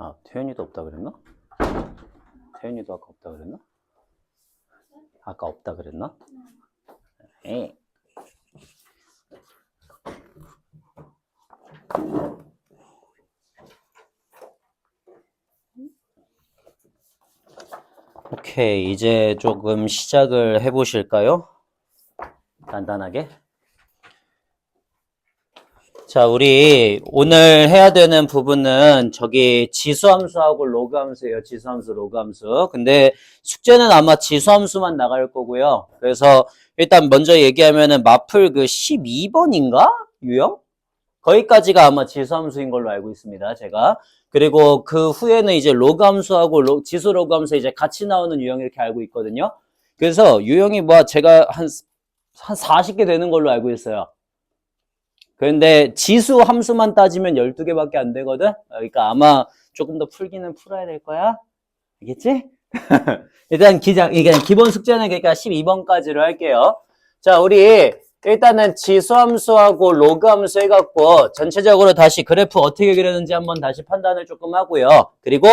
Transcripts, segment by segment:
아, 태연이도 없다 그랬나? 태연이도 아까 없다 그랬나? 아까 없다 그랬나? 에이. 오케이, 이제 조금 시작을 해보실까요? 간단하게. 자, 우리 오늘 해야 되는 부분은 저기 지수함수하고 로그함수예요. 지수함수, 로그함수. 근데 숙제는 아마 지수함수만 나갈 거고요. 그래서 일단 먼저 얘기하면은 마플 그 12번인가? 유형? 거기까지가 아마 지수함수인 걸로 알고 있습니다. 제가. 그리고 그 후에는 이제 로그함수하고 지수 로그함수 이제 같이 나오는 유형 이렇게 알고 있거든요. 그래서 유형이 뭐 제가 한 40개 되는 걸로 알고 있어요. 그런데 지수 함수만 따지면 12개밖에 안 되거든? 그러니까 아마 조금 더 풀기는 풀어야 될 거야. 알겠지? 일단 기본 숙제는 그러니까 12번까지로 할게요. 자, 우리 일단은 지수함수하고 로그함수 해갖고 전체적으로 다시 그래프 어떻게 그렸는지 한번 다시 판단을 조금 하고요. 그리고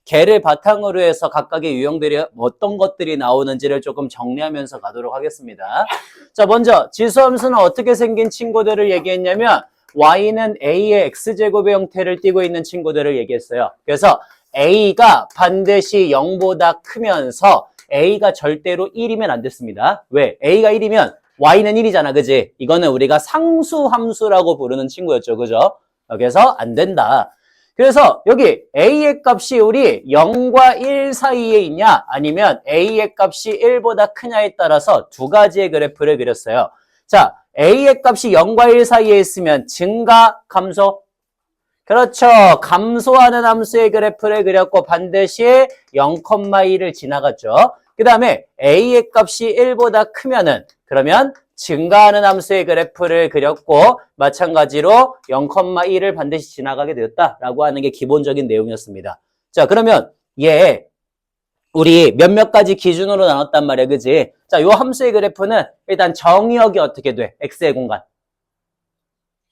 걔를 바탕으로 해서 각각의 유형들이 어떤 것들이 나오는지를 조금 정리하면서 가도록 하겠습니다. 자, 먼저 지수함수는 어떻게 생긴 친구들을 얘기했냐면 y는 a의 x제곱의 형태를 띠고 있는 친구들을 얘기했어요. 그래서 a가 반드시 0보다 크면서 a가 절대로 1이면 안 됐습니다. 왜? a가 1이면 y는 1이잖아, 그지? 이거는 우리가 상수함수라고 부르는 친구였죠, 그죠? 그래서 안 된다. 그래서 여기 a의 값이 우리 0과 1 사이에 있냐 아니면 a의 값이 1보다 크냐에 따라서 두 가지의 그래프를 그렸어요. 자, a의 값이 0과 1 사이에 있으면 증가, 감소? 그렇죠. 감소하는 함수의 그래프를 그렸고 반드시 0,1을 지나갔죠. 그 다음에 a의 값이 1보다 크면은 그러면 증가하는 함수의 그래프를 그렸고 마찬가지로 0,1을 반드시 지나가게 되었다라고 하는 게 기본적인 내용이었습니다. 자, 그러면 얘 우리 몇몇 가지 기준으로 나눴단 말이야, 그지? 자, 요 함수의 그래프는 일단 정의역이 어떻게 돼? x의 공간.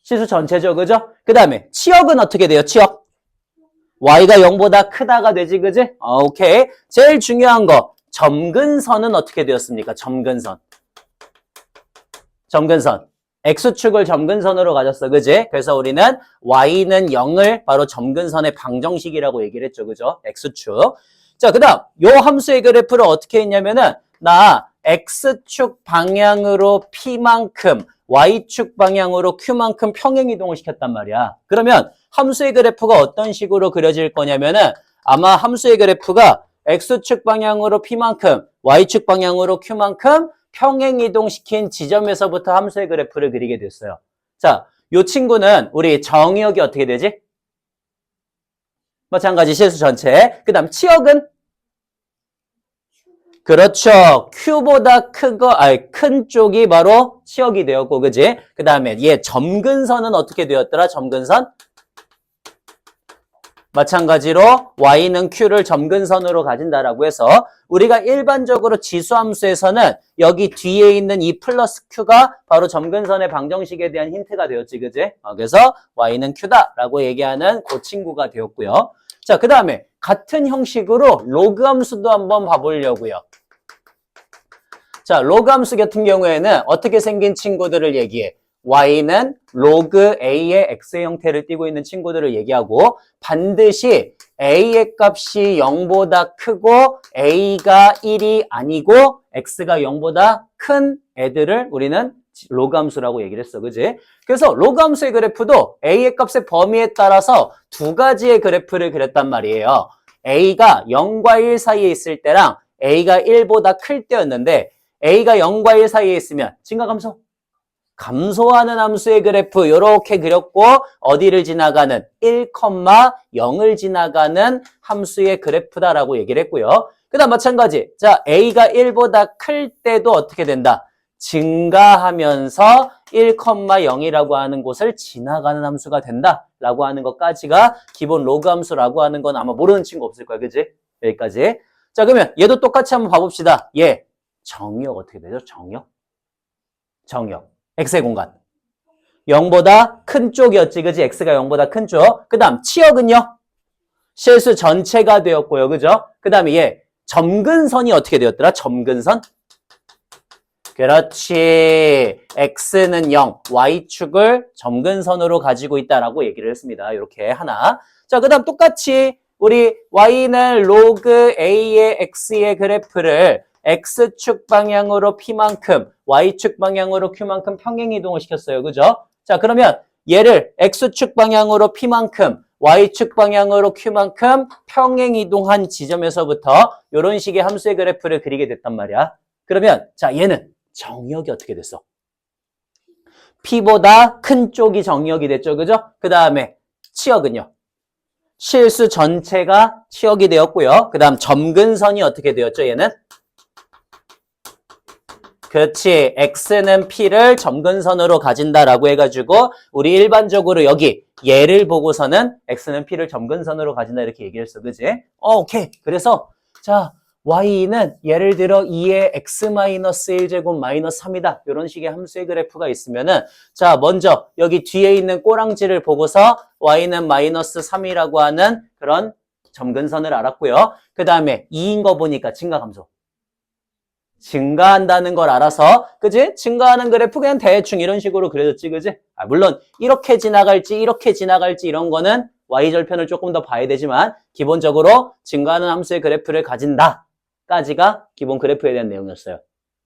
시수 전체죠, 그죠? 그 다음에 치역은 어떻게 돼요? 치역. y가 0보다 크다가 되지, 그지? 오케이. 제일 중요한 거 점근선은 어떻게 되었습니까? 점근선. x축을 점근선으로 가졌어, 그지? 그래서 우리는 y는 0을 바로 점근선의 방정식이라고 얘기를 했죠, 그죠? x축. 자, 그 다음 요 함수의 그래프를 어떻게 했냐면은 나 x축 방향으로 p만큼 y축 방향으로 q만큼 평행이동을 시켰단 말이야. 그러면 함수의 그래프가 어떤 식으로 그려질 거냐면은 아마 함수의 그래프가 x축 방향으로 p만큼 y축 방향으로 q만큼 평행이동시킨 지점에서부터 함수의 그래프를 그리게 됐어요. 자, 요 친구는 우리 정의역이 어떻게 되지? 마찬가지 실수 전체. 그 다음 치역은? 그렇죠. Q보다 큰 쪽이 바로 치역이 되었고, 그지? 그 다음에 얘 점근선은 어떻게 되었더라? 점근선? 마찬가지로 y는 q를 점근선으로 가진다라고 해서 우리가 일반적으로 지수함수에서는 여기 뒤에 있는 이 플러스 q가 바로 점근선의 방정식에 대한 힌트가 되었지, 그지? 그래서 y는 q다라고 얘기하는 그 친구가 되었고요. 자, 그 다음에 같은 형식으로 로그함수도 한번 봐보려고요. 자, 로그함수 같은 경우에는 어떻게 생긴 친구들을 얘기해? y는 로그 a의 x의 형태를 띠고 있는 친구들을 얘기하고 반드시 a의 값이 0보다 크고 a가 1이 아니고 x가 0보다 큰 애들을 우리는 로그함수라고 얘기를 했어, 그지? 그래서 로그함수의 그래프도 a의 값의 범위에 따라서 두 가지의 그래프를 그렸단 말이에요. a가 0과 1 사이에 있을 때랑 a가 1보다 클 때였는데 a가 0과 1 사이에 있으면 증가, 감소? 감소하는 함수의 그래프 이렇게 그렸고 어디를 지나가는 1,0을 지나가는 함수의 그래프다라고 얘기를 했고요. 그 다음 마찬가지. 자, a가 1보다 클 때도 어떻게 된다? 증가하면서 1,0이라고 하는 곳을 지나가는 함수가 된다라고 하는 것까지가 기본 로그 함수라고 하는 건 아마 모르는 친구 없을 거야, 그지? 여기까지. 자, 그러면 얘도 똑같이 한번 봐봅시다. 얘 정의역 어떻게 되죠? 정의역. x의 공간. 0보다 큰 쪽이었지, 그지? x가 0보다 큰 쪽. 그 다음 치역은요? 실수 전체가 되었고요. 그죠? 그 다음에 얘 점근선이 어떻게 되었더라? 점근선? 그렇지. x는 0, y축을 점근선으로 가지고 있다라고 얘기를 했습니다. 이렇게 하나. 자, 그 다음 똑같이 우리 y는 로그 a의 x의 그래프를 x축 방향으로 p만큼, y축 방향으로 q만큼 평행이동을 시켰어요. 그죠? 자, 그러면 얘를 x축 방향으로 p만큼, y축 방향으로 q만큼 평행이동한 지점에서부터 이런 식의 함수의 그래프를 그리게 됐단 말이야. 그러면 자, 얘는 정역이 어떻게 됐어? P보다 큰 쪽이 정역이 됐죠. 그죠? 그 다음에 치역은요? 실수 전체가 치역이 되었고요. 그 다음 점근선이 어떻게 되었죠? 얘는? 그렇지. X는 P를 점근선으로 가진다라고 해가지고 우리 일반적으로 여기 얘를 보고서는 X는 P를 점근선으로 가진다 이렇게 얘기했어. 그지? 오케이. 그래서 자, Y는 예를 들어 2의 X-1제곱 마이너스 3이다. 이런 식의 함수의 그래프가 있으면은 자, 먼저 여기 뒤에 있는 꼬랑지를 보고서 Y는 마이너스 3이라고 하는 그런 점근선을 알았고요. 그 다음에 2인 거 보니까 증가감소. 증가한다는 걸 알아서, 그지? 증가하는 그래프 그냥 대충 이런 식으로 그려졌지, 그지? 물론 이렇게 지나갈지 이런 거는 y절편을 조금 더 봐야 되지만 기본적으로 증가하는 함수의 그래프를 가진다 까지가 기본 그래프에 대한 내용이었어요.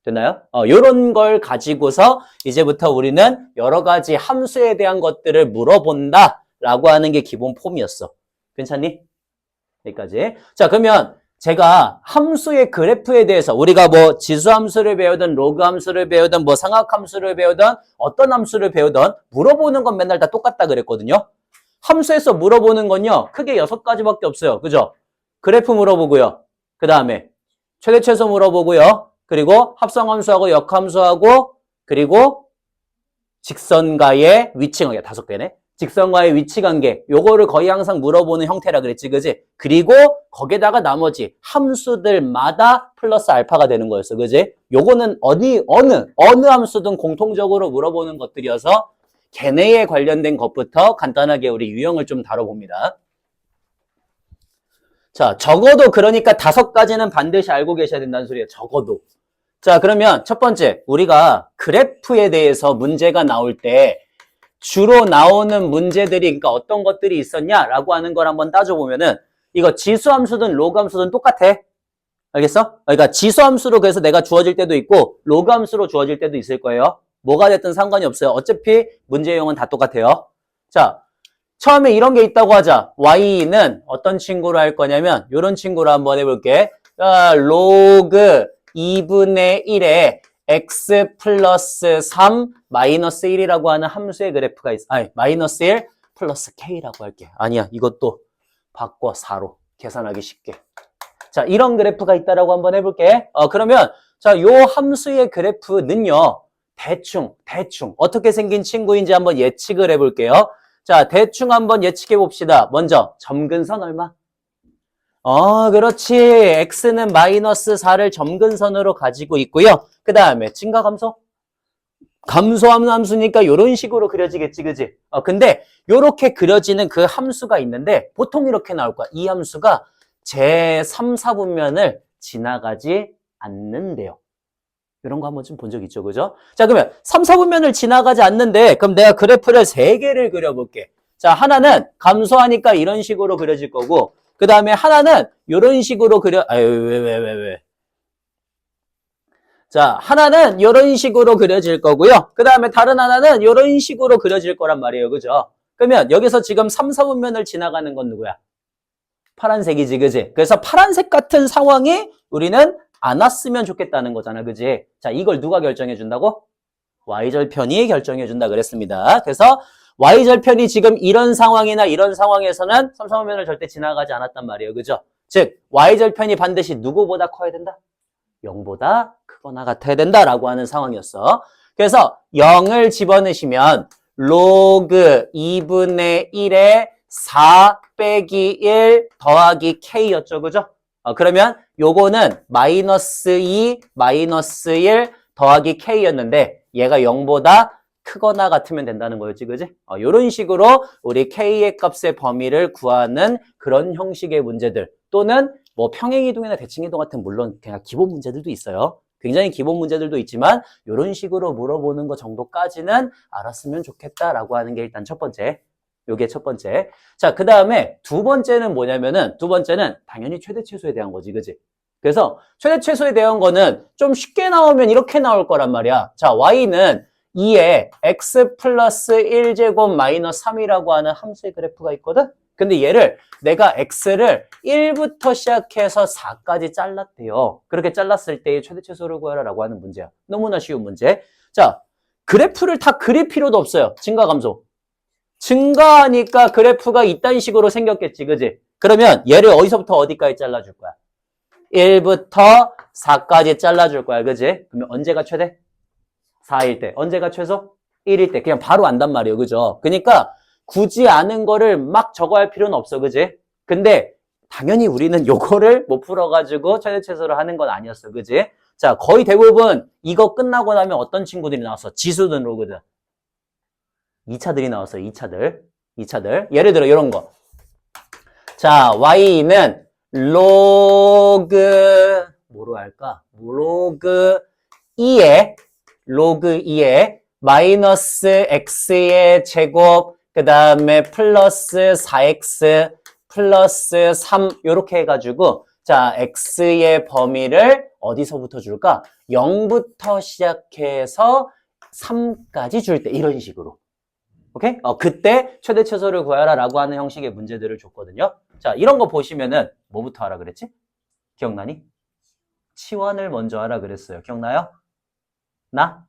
됐나요? 요런 걸 가지고서 이제부터 우리는 여러 가지 함수에 대한 것들을 물어본다 라고 하는 게 기본 폼이었어. 괜찮니? 여기까지. 자, 그러면 제가 함수의 그래프에 대해서 우리가 뭐 지수함수를 배우든 로그 함수를 배우든 뭐 상학함수를 배우든 어떤 함수를 배우든 물어보는 건 맨날 다 똑같다 그랬거든요. 함수에서 물어보는 건요. 크게 6가지밖에 없어요. 그죠? 그래프 물어보고요. 그 다음에 최대 최소 물어보고요. 그리고 합성함수하고 역함수하고 그리고 직선과의 위치 관계 5개네. 직선과의 위치 관계 요거를 거의 항상 물어보는 형태라 그랬지, 그지? 그리고 거기다가 나머지 함수들마다 플러스 알파가 되는 거였어, 그지? 요거는 어느 함수든 공통적으로 물어보는 것들이어서 걔네에 관련된 것부터 간단하게 우리 유형을 좀 다뤄봅니다. 자, 적어도 그러니까 5가지는 반드시 알고 계셔야 된다는 소리예요. 적어도. 자, 그러면 첫 번째 우리가 그래프에 대해서 문제가 나올 때 주로 나오는 문제들이 그러니까 어떤 것들이 있었냐라고 하는 걸 한번 따져보면은 이거 지수함수든 로그함수든 똑같아. 알겠어? 그러니까 지수함수로 그래서 내가 주어질 때도 있고 로그함수로 주어질 때도 있을 거예요. 뭐가 됐든 상관이 없어요. 어차피 문제 유형은 다 똑같아요. 자, 처음에 이런 게 있다고 하자. y는 어떤 친구로 할 거냐면 이런 친구로 한번 해볼게. 로그 2분의 1에 x 플러스 3 마이너스 1이라고 하는 함수의 그래프가 있어. 아니, 마이너스 1 플러스 k라고 할게. 아니야, 이것도 바꿔 4로 계산하기 쉽게. 자, 이런 그래프가 있다라고 한번 해볼게. 그러면 자, 요 함수의 그래프는요. 대충 어떻게 생긴 친구인지 한번 예측을 해볼게요. 자, 대충 한번 예측해 봅시다. 먼저 점근선 얼마? 그렇지. x는 마이너스 4를 점근선으로 가지고 있고요. 그 다음에 증가감소? 감소하는 함수니까 이런 식으로 그려지겠지, 그지? 근데 이렇게 그려지는 그 함수가 있는데 보통 이렇게 나올 거야. 이 함수가 제 3, 4분면을 지나가지 않는데요. 이런 거 한번 좀 본 적 있죠, 그죠? 자, 그러면 3, 4분면을 지나가지 않는데 그럼 내가 그래프를 3개를 그려볼게. 자, 하나는 감소하니까 이런 식으로 그려질 거고 그 다음에 하나는 이런 식으로 왜. 자, 하나는 이런 식으로 그려질 거고요. 그 다음에 다른 하나는 이런 식으로 그려질 거란 말이에요. 그죠? 그러면 여기서 지금 3, 4분면을 지나가는 건 누구야? 파란색이지, 그지? 그래서 파란색 같은 상황이 우리는 안 왔으면 좋겠다는 거잖아, 그지? 자, 이걸 누가 결정해 준다고? y절편이 결정해 준다 그랬습니다. 그래서 y절편이 지금 이런 상황이나 이런 상황에서는 3, 4분면을 절대 지나가지 않았단 말이에요. 그죠? 즉, y절편이 반드시 누구보다 커야 된다? 0보다 크거나 같아야 된다라고 하는 상황이었어. 그래서 0을 집어넣으시면 로그 2분의 1에 4 빼기 1 더하기 k였죠. 그죠? 그러면 요거는 마이너스 2, 마이너스 1 더하기 k였는데 얘가 0보다 크거나 같으면 된다는 거였지, 그지? 이런 식으로 우리 K의 값의 범위를 구하는 그런 형식의 문제들 또는 뭐 평행이동이나 대칭이동 같은 물론 그냥 기본 문제들도 있어요. 굉장히 기본 문제들도 있지만 이런 식으로 물어보는 거 정도까지는 알았으면 좋겠다라고 하는 게 일단 첫 번째. 요게 첫 번째. 자, 그 다음에 두 번째는 뭐냐면은 두 번째는 당연히 최대 최소에 대한 거지, 그지? 그래서 최대 최소에 대한 거는 좀 쉽게 나오면 이렇게 나올 거란 말이야. 자, y는 2에 x 플러스 1제곱 마이너스 3이라고 하는 함수의 그래프가 있거든? 근데 얘를 내가 x를 1부터 시작해서 4까지 잘랐대요. 그렇게 잘랐을 때의 최대 최소를 구하라라고 하는 문제야. 너무나 쉬운 문제. 자, 그래프를 다 그릴 필요도 없어요. 증가 감소. 증가하니까 그래프가 이딴 식으로 생겼겠지, 그지? 그러면 얘를 어디서부터 어디까지 잘라줄 거야? 1부터 4까지 잘라줄 거야, 그지? 그러면 언제가 최대? 4일 때. 언제가 최소? 1일 때. 그냥 바로 안단 말이에요, 그죠? 그러니까 굳이 아는 거를 막 적어야 할 필요는 없어, 그지? 근데 당연히 우리는 요거를 못 풀어가지고 최대 최소를 하는 건 아니었어, 그지? 자, 거의 대부분 이거 끝나고 나면 어떤 친구들이 나왔어? 지수든 로그든. 2차들이 나왔어요, 2차들. 예를 들어 이런 거. 자, y는 로그 뭐로 할까? 로그 2에 마이너스 x의 제곱 그 다음에 플러스 4x 플러스 3 이렇게 해가지고 자 x의 범위를 어디서부터 줄까? 0부터 시작해서 3까지 줄 때 이런 식으로. 오케이? 그때 최대 최소를 구하라 라고 하는 형식의 문제들을 줬거든요. 자, 이런 거 보시면은 뭐부터 하라 그랬지? 기억나니? 치환을 먼저 하라 그랬어요. 기억나요? 나?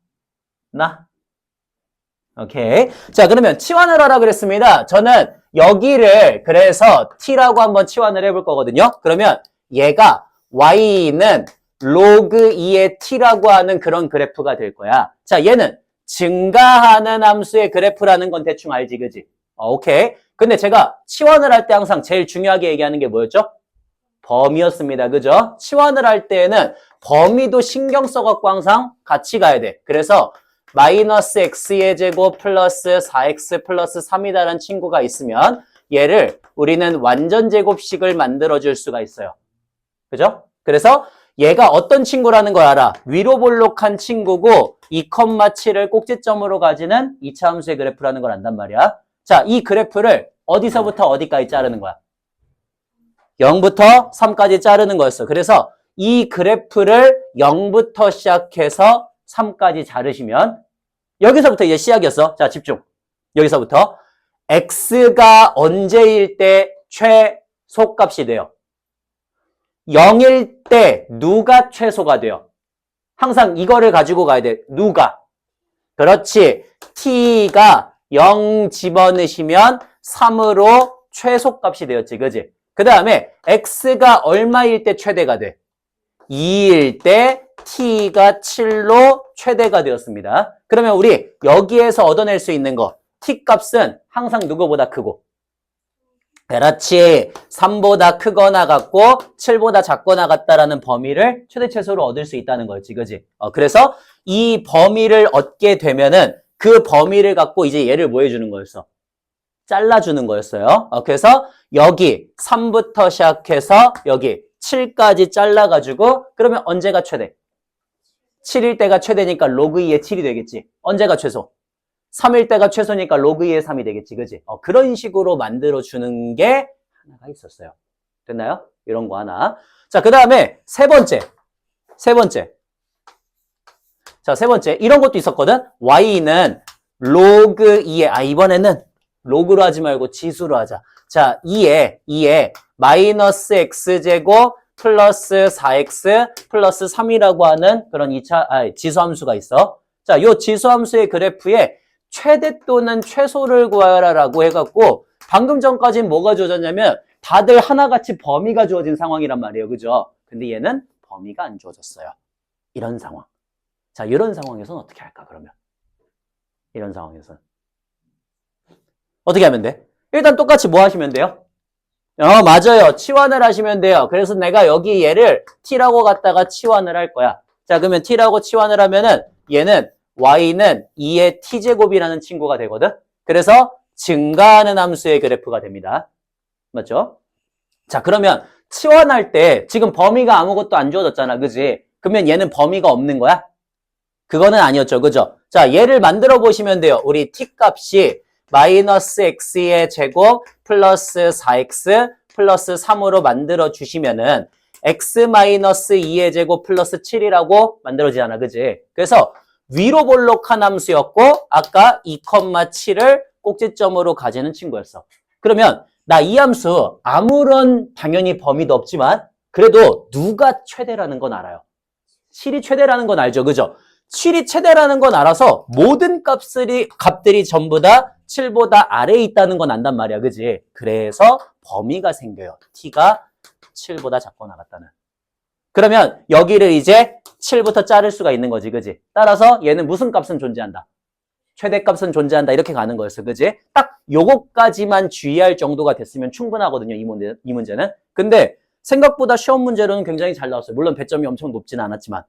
오케이. 자, 그러면 치환을 하라 그랬습니다. 저는 여기를 그래서 t라고 한번 치환을 해볼 거거든요. 그러면 얘가 y는 로그 2의 t라고 하는 그런 그래프가 될 거야. 자, 얘는 증가하는 함수의 그래프라는 건 대충 알지, 그지? 오케이. 근데 제가 치환을 할 때 항상 제일 중요하게 얘기하는 게 뭐였죠? 범위였습니다. 그죠? 치환을 할 때에는 범위도 신경 써갖고 항상 같이 가야 돼. 그래서 마이너스 x의 제곱 플러스 4x 플러스 3이다라는 친구가 있으면 얘를 우리는 완전 제곱식을 만들어줄 수가 있어요. 그죠? 그래서 얘가 어떤 친구라는 걸 알아. 위로 볼록한 친구고 2,7을 꼭지점으로 가지는 2차 함수의 그래프라는 걸 안단 말이야. 자, 이 그래프를 어디서부터 어디까지 자르는 거야? 0부터 3까지 자르는 거였어. 그래서 이 그래프를 0부터 시작해서 3까지 자르시면 여기서부터 이제 시작이었어. 자, 집중. 여기서부터 x가 언제일 때 최소값이 돼요? 0일 때 누가 최소가 돼요? 항상 이거를 가지고 가야 돼. 누가? 그렇지. t가 0 집어넣으시면 3으로 최소값이 되었지. 그지? 그 다음에 x가 얼마일 때 최대가 돼? 2일 때 t가 7로 최대가 되었습니다. 그러면 우리 여기에서 얻어낼 수 있는 거 t 값은 항상 누구보다 크고 그렇지. 3보다 크거나 같고 7보다 작거나 같다라는 범위를 최대 최소로 얻을 수 있다는 거였지. 그지? 그래서 이 범위를 얻게 되면은 그 범위를 갖고 이제 얘를 뭐 해주는 거였어? 잘라주는 거였어요. 그래서 여기 3부터 시작해서 여기 7까지 잘라가지고 그러면 언제가 최대? 7일 때가 최대니까 로그 2의 7이 되겠지. 언제가 최소? 3일 때가 최소니까 로그 2의 3이 되겠지. 그지? 그런 식으로 만들어주는 게 하나가 있었어요. 됐나요? 이런 거 하나. 자, 그 다음에 세 번째. 자, 세 번째. 이런 것도 있었거든? y는 로그 2의, 이번에는 로그로 하지 말고 지수로 하자. 자, 2에 마이너스 x제곱 플러스 4x 플러스 3이라고 하는 그런 지수함수가 있어. 자, 요 지수함수의 그래프에 최대 또는 최소를 구하라라고 해갖고 방금 전까지는 뭐가 주어졌냐면 다들 하나같이 범위가 주어진 상황이란 말이에요. 그죠? 근데 얘는 범위가 안 주어졌어요. 이런 상황. 자, 이런 상황에서는 어떻게 할까, 그러면? 이런 상황에서는. 어떻게 하면 돼? 일단 똑같이 뭐 하시면 돼요? 맞아요. 치환을 하시면 돼요. 그래서 내가 여기 얘를 t라고 갖다가 치환을 할 거야. 자, 그러면 t라고 치환을 하면은 얘는 y는 2의 t제곱이라는 친구가 되거든. 그래서 증가하는 함수의 그래프가 됩니다. 맞죠? 자, 그러면 치환할 때 지금 범위가 아무것도 안 주어졌잖아. 그지? 그러면 얘는 범위가 없는 거야? 그거는 아니었죠. 그죠? 자, 얘를 만들어 보시면 돼요. 우리 t 값이 마이너스 x의 제곱 플러스 4x 플러스 3으로 만들어 주시면은 x 마이너스 2의 제곱 플러스 7이라고 만들어지잖아. 그지? 그래서 위로 볼록한 함수였고 아까 2,7을 꼭지점으로 가지는 친구였어. 그러면 나 이 함수 아무런 당연히 범위도 없지만 그래도 누가 최대라는 건 알아요. 7이 최대라는 건 알죠. 그죠? 7이 최대라는 건 알아서 모든 값들이 전부 다 7보다 아래에 있다는 건 안단 말이야. 그지? 그래서 범위가 생겨요. t가 7보다 작거나 같다는. 그러면 여기를 이제 7부터 자를 수가 있는 거지. 그지? 따라서 얘는 무슨 값은 존재한다? 최대값은 존재한다. 이렇게 가는 거였어. 그지? 딱 요거까지만 주의할 정도가 됐으면 충분하거든요. 이 문제는. 근데 생각보다 시험 문제로는 굉장히 잘 나왔어요. 물론 배점이 엄청 높지는 않았지만.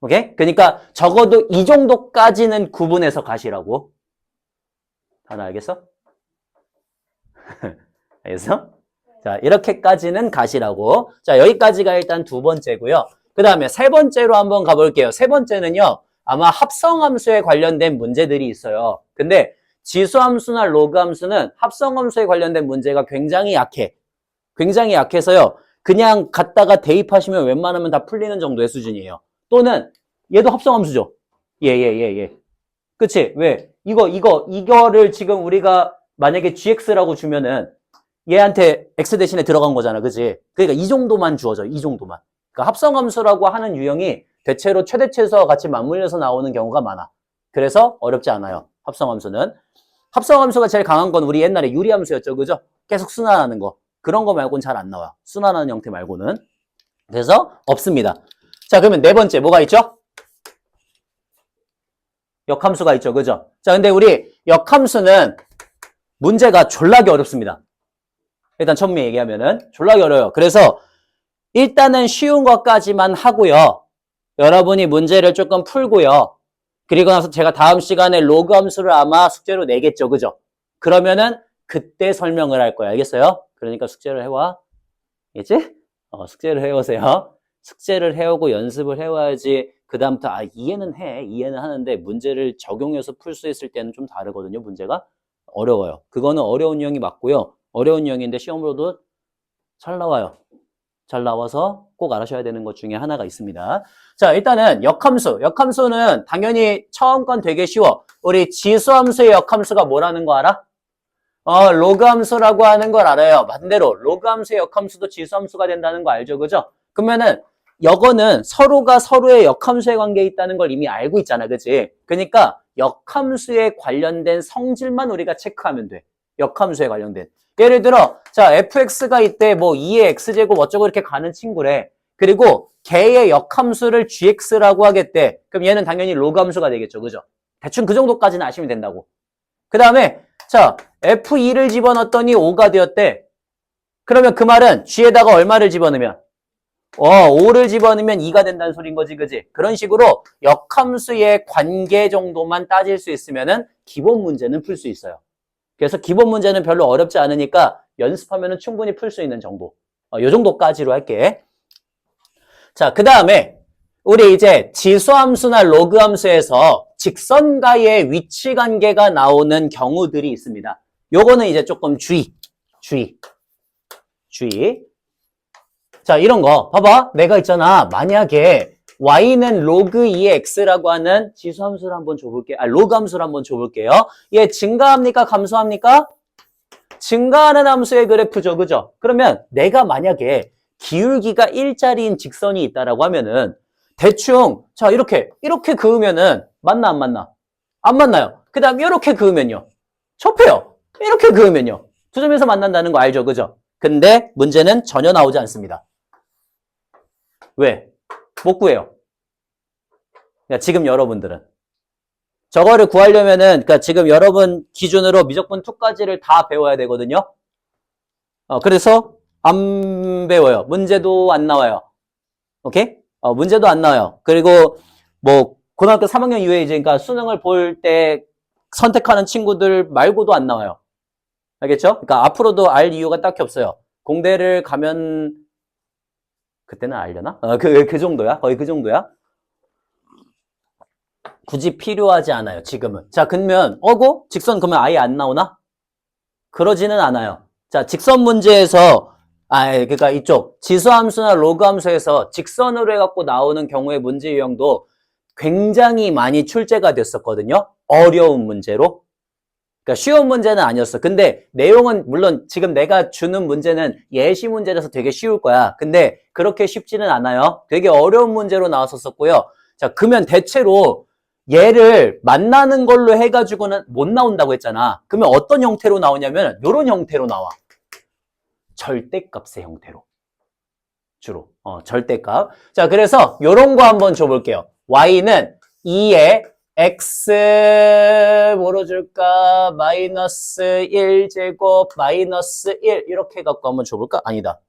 오케이? 그러니까 적어도 이 정도까지는 구분해서 가시라고. 다들 알겠어? 알겠어? 자, 이렇게까지는 가시라고. 자, 여기까지가 일단 두 번째고요. 그 다음에 세 번째로 한번 가볼게요. 세 번째는요. 아마 합성함수에 관련된 문제들이 있어요. 근데 지수함수나 로그함수는 합성함수에 관련된 문제가 굉장히 약해. 굉장히 약해서요. 그냥 갖다가 대입하시면 웬만하면 다 풀리는 정도의 수준이에요. 또는 얘도 합성함수죠. 예. 그치? 왜? 이거를 지금 우리가 만약에 gx라고 주면은 얘한테 x 대신에 들어간 거잖아. 그치? 그러니까 이 정도만 주어져. 이 정도만. 그러니까 합성함수라고 하는 유형이 대체로 최대체수와 같이 맞물려서 나오는 경우가 많아. 그래서 어렵지 않아요. 합성함수는. 합성함수가 제일 강한 건 우리 옛날에 유리함수였죠. 그죠? 계속 순환하는 거. 그런 거 말고는 잘 안 나와요. 순환하는 형태 말고는. 그래서 없습니다. 자, 그러면 네 번째 뭐가 있죠? 역함수가 있죠. 그죠? 자, 근데 우리 역함수는 문제가 졸라게 어렵습니다. 일단 처음에 얘기하면은 졸라게 어려워요. 그래서 일단은 쉬운 것까지만 하고요. 여러분이 문제를 조금 풀고요. 그리고 나서 제가 다음 시간에 로그 함수를 아마 숙제로 내겠죠. 그죠? 그러면은 그때 설명을 할 거예요. 알겠어요? 그러니까 숙제를 해와. 알겠지? 숙제를 해오세요. 숙제를 해오고 연습을 해와야지 그 다음부터 이해는 해. 이해는 하는데 문제를 적용해서 풀 수 있을 때는 좀 다르거든요. 문제가 어려워요. 그거는 어려운 유형이 맞고요. 어려운 유형인데 시험으로도 잘 나와요. 잘 나와서 꼭 알아셔야 되는 것 중에 하나가 있습니다. 자, 일단은 역함수. 역함수는 당연히 처음 건 되게 쉬워. 우리 지수함수의 역함수가 뭐라는 거 알아? 로그함수라고 하는 걸 알아요. 반대로 로그함수의 역함수도 지수함수가 된다는 거 알죠? 그죠? 그러면은 이거는 서로가 서로의 역함수에 관계에 있다는 걸 이미 알고 있잖아. 그치? 그러니까 역함수에 관련된 성질만 우리가 체크하면 돼. 역함수에 관련된. 예를 들어 자 fx가 이때 뭐 2의 x제곱 어쩌고 이렇게 가는 친구래. 그리고 걔의 역함수를 gx라고 하겠대. 그럼 얘는 당연히 로그함수가 되겠죠. 그죠? 대충 그 정도까지는 아시면 된다고. 그 다음에 자 f2를 집어넣었더니 5가 되었대. 그러면 그 말은 g에다가 얼마를 집어넣으면 5를 집어넣으면 2가 된다는 소린 거지. 그지? 그런 식으로 역함수의 관계 정도만 따질 수 있으면은 기본 문제는 풀 수 있어요. 그래서 기본 문제는 별로 어렵지 않으니까 연습하면 충분히 풀 수 있는 정도. 요 정도까지로 할게. 자, 그 다음에 우리 이제 지수함수나 로그함수에서 직선과의 위치 관계가 나오는 경우들이 있습니다. 요거는 이제 조금 주의. 자, 이런 거 봐봐. 내가 있잖아. 만약에 y는 로그 2의 x라고 하는 지수함수를 한번 줘볼게요. 로그함수를 한번 줘볼게요. 얘 증가합니까? 감소합니까? 증가하는 함수의 그래프죠. 그죠? 그러면 내가 만약에 기울기가 1짜리인 직선이 있다라고 하면은 대충 자 이렇게 그으면은 맞나 안 맞나? 안 만나요. 그 다음 이렇게 그으면요. 접해요. 이렇게 그으면요. 두 점에서 만난다는 거 알죠? 그죠? 근데 문제는 전혀 나오지 않습니다. 왜? 못 구해요. 그러니까 지금 여러분들은 저거를 구하려면은 그러니까 지금 여러분 기준으로 미적분 2까지를 다 배워야 되거든요. 그래서 안 배워요. 문제도 안 나와요. 오케이? 문제도 안 나와요. 그리고 뭐 고등학교 3학년 이후에 이제 그러니까 수능을 볼 때 선택하는 친구들 말고도 안 나와요. 알겠죠? 그러니까 앞으로도 알 이유가 딱히 없어요. 공대를 가면 그때는 알려나? 그 정도야? 거의 그 정도야? 굳이 필요하지 않아요, 지금은. 자, 그러면 어고? 직선 그러면 아예 안 나오나? 그러지는 않아요. 자, 직선 문제에서 그러니까 이쪽 지수함수나 로그함수에서 직선으로 해갖고 나오는 경우의 문제 유형도 굉장히 많이 출제가 됐었거든요. 어려운 문제로. 그러니까 쉬운 문제는 아니었어. 근데 내용은 물론 지금 내가 주는 문제는 예시 문제라서 되게 쉬울 거야. 근데 그렇게 쉽지는 않아요. 되게 어려운 문제로 나왔었고요. 자, 그러면 대체로 얘를 만나는 걸로 해가지고는 못 나온다고 했잖아. 그러면 어떤 형태로 나오냐면 이런 형태로 나와. 절대값의 형태로. 주로. 절대값. 자, 그래서 이런 거 한번 줘볼게요. y는 2에 x 뭐로 줄까? 마이너스 1제곱 마이너스 1 이렇게 갖고 한번 줘볼까? 아니다.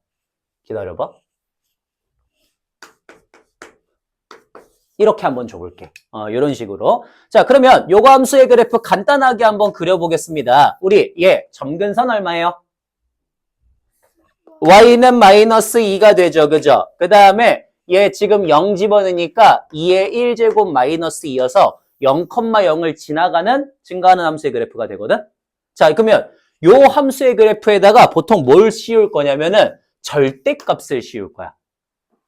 기다려봐. 이렇게 한번 줘볼게. 이런 식으로. 자, 그러면 요거 함수의 그래프 간단하게 한번 그려보겠습니다. 우리 점근선 얼마예요? y는 마이너스 2가 되죠. 그죠? 그 다음에 얘 지금 0 집어넣으니까 2의 1제곱 마이너스 2여서 0,0을 지나가는 증가하는 함수의 그래프가 되거든? 자, 그러면 요 함수의 그래프에다가 보통 뭘 씌울 거냐면은 절대값을 씌울 거야.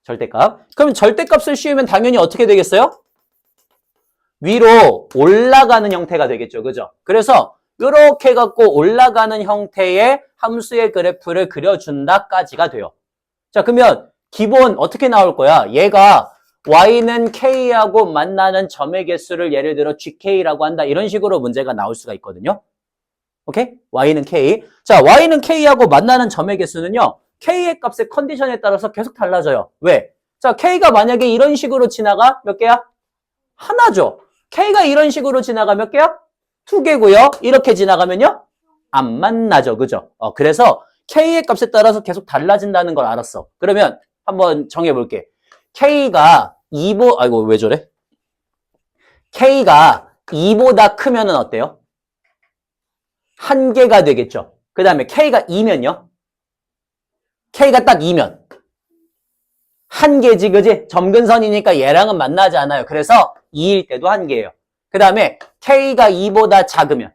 절대값. 그러면 절대값을 씌우면 당연히 어떻게 되겠어요? 위로 올라가는 형태가 되겠죠. 그죠? 그래서 이렇게 갖고 올라가는 형태의 함수의 그래프를 그려준다까지가 돼요. 자, 그러면 기본 어떻게 나올 거야? 얘가 y는 k하고 만나는 점의 개수를 예를 들어 gk라고 한다. 이런 식으로 문제가 나올 수가 있거든요. 오케이? y는 k. 자, y는 k하고 만나는 점의 개수는요. k의 값의 컨디션에 따라서 계속 달라져요. 왜? 자, k가 만약에 이런 식으로 지나가 몇 개야? 하나죠. k가 이런 식으로 지나가 몇 개야? 2개고요. 이렇게 지나가면요? 안 만나죠. 그죠? 그래서 k의 값에 따라서 계속 달라진다는 걸 알았어. 그러면 한번 정해볼게. k가 2보, 아이고, 왜 저래? k가 2보다 크면은 어때요? 1개가 되겠죠. 그 다음에 k가 2면요? k가 딱 2면. 1개지, 그지? 점근선이니까 얘랑은 만나지 않아요. 그래서 2일 때도 1개예요. 그 다음에 k가 2보다 작으면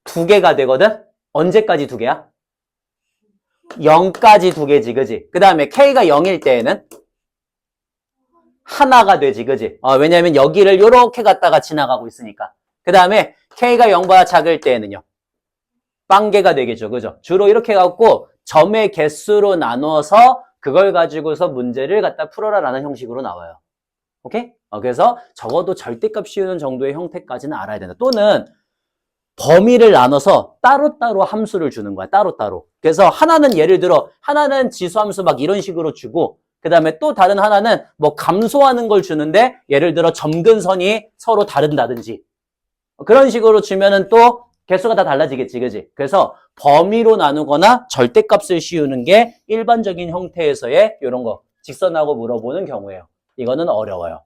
2개가 되거든? 언제까지 2개야? 0까지 2개지, 그지? 그 다음에 k가 0일 때에는 하나가 되지, 그지? 왜냐면 여기를 이렇게 갖다가 지나가고 있으니까. 그 다음에 k가 0보다 작을 때에는요. 빵개가 되겠죠, 그죠? 주로 이렇게 갖고 점의 개수로 나누어서 그걸 가지고서 문제를 갖다 풀어라라는 형식으로 나와요. 오케이? 그래서 적어도 절대값 씌우는 정도의 형태까지는 알아야 된다. 또는 범위를 나눠서 따로따로 함수를 주는 거야. 따로따로. 그래서 하나는 예를 들어 하나는 지수함수 막 이런 식으로 주고 그 다음에 또 다른 하나는 뭐 감소하는 걸 주는데 예를 들어 점근선이 서로 다른다든지 그런 식으로 주면은 또 개수가 다 달라지겠지, 그지? 그래서 범위로 나누거나 절대값을 씌우는 게 일반적인 형태에서의 이런 거 직선하고 물어보는 경우예요. 이거는 어려워요.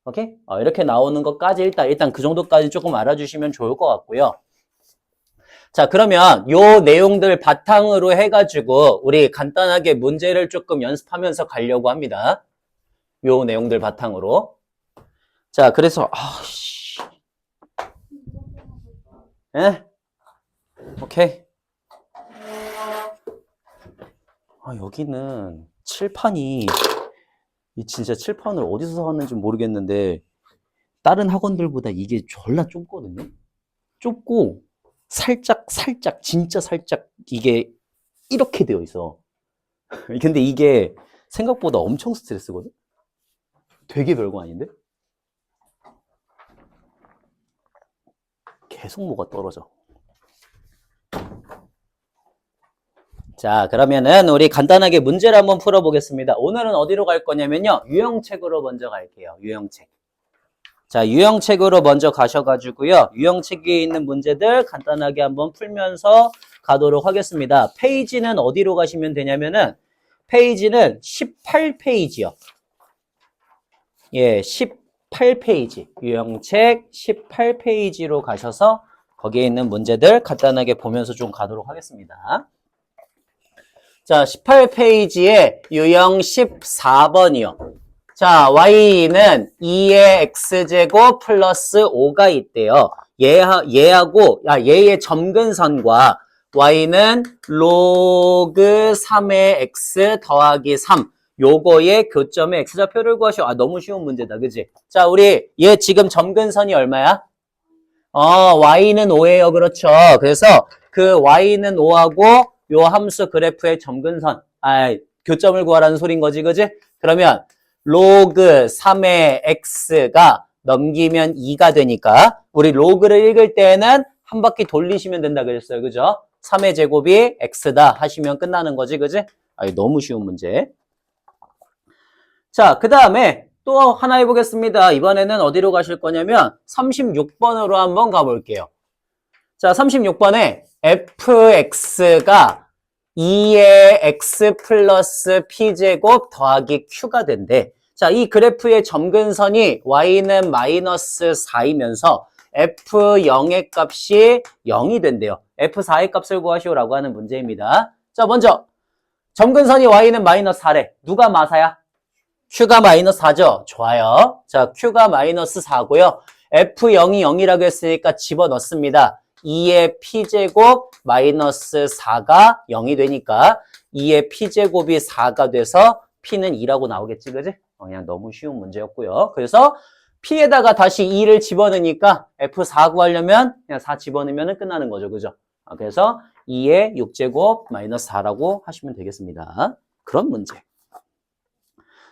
오케이? 이렇게 나오는 것까지 일단 그 정도까지 조금 알아주시면 좋을 것 같고요. 자, 그러면 요 내용들 바탕으로 해가지고 우리 간단하게 문제를 조금 연습하면서 가려고 합니다. 요 내용들 바탕으로. 자, 그래서 예? 오케이. 여기는 칠판이 진짜 칠판을 어디서 샀는지 모르겠는데 다른 학원들보다 이게 졸라 좁거든요. 좁고 살짝 진짜 살짝 이게 이렇게 되어 있어. 근데 이게 생각보다 엄청 스트레스거든. 되게 별거 아닌데? 계속 뭐가 떨어져. 자, 그러면은 우리 간단하게 문제를 한번 풀어보겠습니다. 오늘은 어디로 갈 거냐면요. 유형책으로 먼저 갈게요. 유형책. 자, 유형책으로 먼저 가셔가지고요. 유형책에 있는 문제들 간단하게 한번 풀면서 가도록 하겠습니다. 페이지는 어디로 가시면 되냐면은 페이지는 18페이지요. 예, 18페이지, 유형책 18페이지로 가셔서 거기에 있는 문제들 간단하게 보면서 좀 가도록 하겠습니다. 자, 18페이지에 유형 14번이요. 자, y는 2의 x제곱 플러스 5가 있대요. 얘의 점근선과 y는 로그 3의 x 더하기 3 요거의 교점의 x좌표를 구하시오. 아, 너무 쉬운 문제다. 그지? 자, 우리 얘 지금 점근선이 얼마야? y는 5예요. 그렇죠. 그래서 그 y는 5하고 요 함수 그래프의 점근선, 교점을 구하라는 소린 거지. 그지? 그러면 로그 3의 x가 넘기면 2가 되니까 우리 로그를 읽을 때는 한 바퀴 돌리시면 된다 그랬어요. 그죠? 3의 제곱이 x다 하시면 끝나는 거지. 그지? 너무 쉬운 문제. 자, 그 다음에 또 하나 해보겠습니다. 이번에는 어디로 가실 거냐면 36번으로 한번 가볼게요. 자, 36번에 fx가 2의 x 플러스 p제곱 더하기 q가 된대. 자, 이 그래프의 점근선이 y는 마이너스 4이면서 f0의 값이 0이 된대요. f4의 값을 구하시오라고 하는 문제입니다. 자, 먼저 점근선이 y는 마이너스 4래. 누가 마사야? q가 마이너스 4죠? 좋아요. 자, q가 마이너스 4고요. f0이 0이라고 했으니까 집어넣습니다. 2의 p제곱 마이너스 4가 0이 되니까 2의 p제곱이 4가 돼서 p는 2라고 나오겠지, 그지? 그냥 너무 쉬운 문제였고요. 그래서 p에다가 다시 2를 집어넣으니까 f4 구하려면 그냥 4 집어넣으면 끝나는 거죠, 그죠? 그래서 2의 6제곱 마이너스 4라고 하시면 되겠습니다. 그런 문제.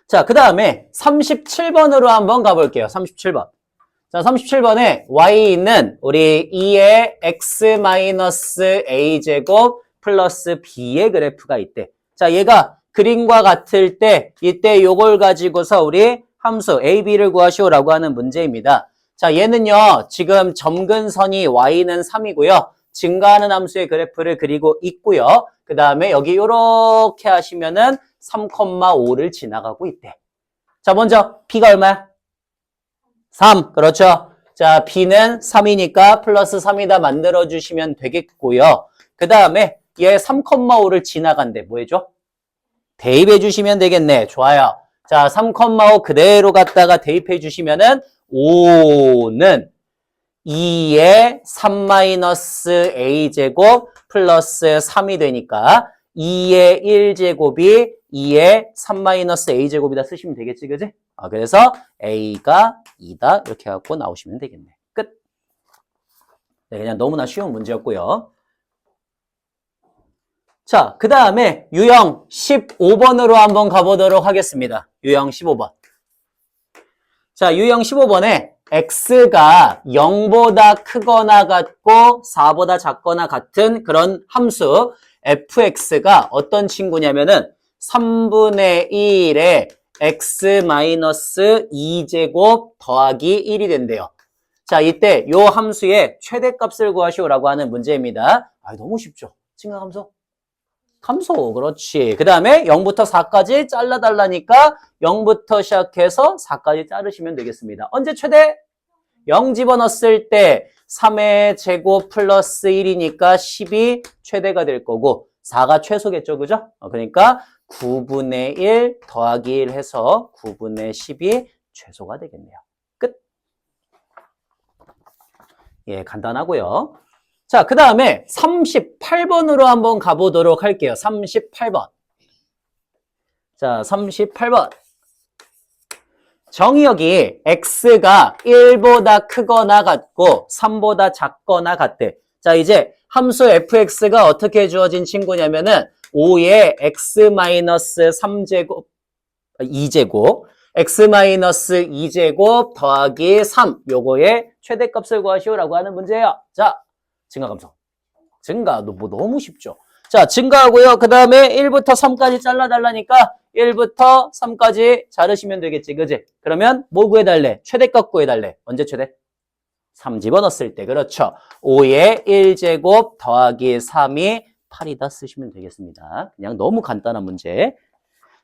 자, 그 다음에 37번으로 한번 가볼게요. 37번. 자, 37번에 y는 우리 2의 x-a제곱 플러스 b의 그래프가 있대. 자, 얘가 그림과 같을 때 이때 요걸 가지고서 우리 함수 a, b를 구하시오라고 하는 문제입니다. 자, 얘는요. 지금 점근선이 y는 3이고요. 증가하는 함수의 그래프를 그리고 있고요. 그 다음에 여기 요렇게 하시면은 3,5를 지나가고 있대. 자, 먼저 b가 얼마야? 3. 그렇죠. 자, b는 3이니까 플러스 3이다 만들어주시면 되겠고요. 그 다음에 얘 3,5를 지나간대. 뭐 해줘? 대입해 주시면 되겠네. 좋아요. 자, 3,5 그대로 갖다가 대입해 주시면은 5는 2의 3-a제곱 플러스 3이 되니까 2의 1제곱이 2의 3-a제곱이다 쓰시면 되겠지, 그지? 그래서 a가 2다 이렇게 갖고 나오시면 되겠네. 끝. 네, 그냥 너무나 쉬운 문제였고요. 자, 그 다음에 유형 15번으로 한번 가보도록 하겠습니다. 유형 15번. 자, 유형 15번에 x가 0보다 크거나 같고 4보다 작거나 같은 그런 함수 fx가 어떤 친구냐면은 3분의 1에 x-2제곱 더하기 1이 된대요. 자, 이때 요 함수의 최대값을 구하시오라고 하는 문제입니다. 너무 쉽죠? 증가함수? 함수, 그렇지. 그 다음에 0부터 4까지 잘라달라니까 0부터 시작해서 4까지 자르시면 되겠습니다. 언제 최대? 0 집어넣었을 때 3의 제곱 플러스 1이니까 10이 최대가 될 거고 4가 최소겠죠, 그죠? 그러니까 9분의 1 더하기 1 해서 9분의 10이 최소가 되겠네요. 끝. 예, 간단하고요. 자, 그 다음에 38번으로 한번 가보도록 할게요. 38번. 자, 38번. 정의역이 x가 1보다 크거나 같고 3보다 작거나 같대. 자, 이제 함수 fx가 어떻게 주어진 친구냐면은 5의 x-3제곱, 2제곱, x-2제곱 더하기 3, 요거의 최대값을 구하시오라고 하는 문제예요. 자, 증가감성. 증가, 뭐 너무 쉽죠? 자, 증가하고요. 그 다음에 1부터 3까지 잘라달라니까 1부터 3까지 자르시면 되겠지, 그지? 그러면 뭐 구해달래? 최대값 구해달래. 언제 최대? 3 집어넣었을 때, 그렇죠. 5의 1제곱 더하기 3이 8이다 쓰시면 되겠습니다. 그냥 너무 간단한 문제.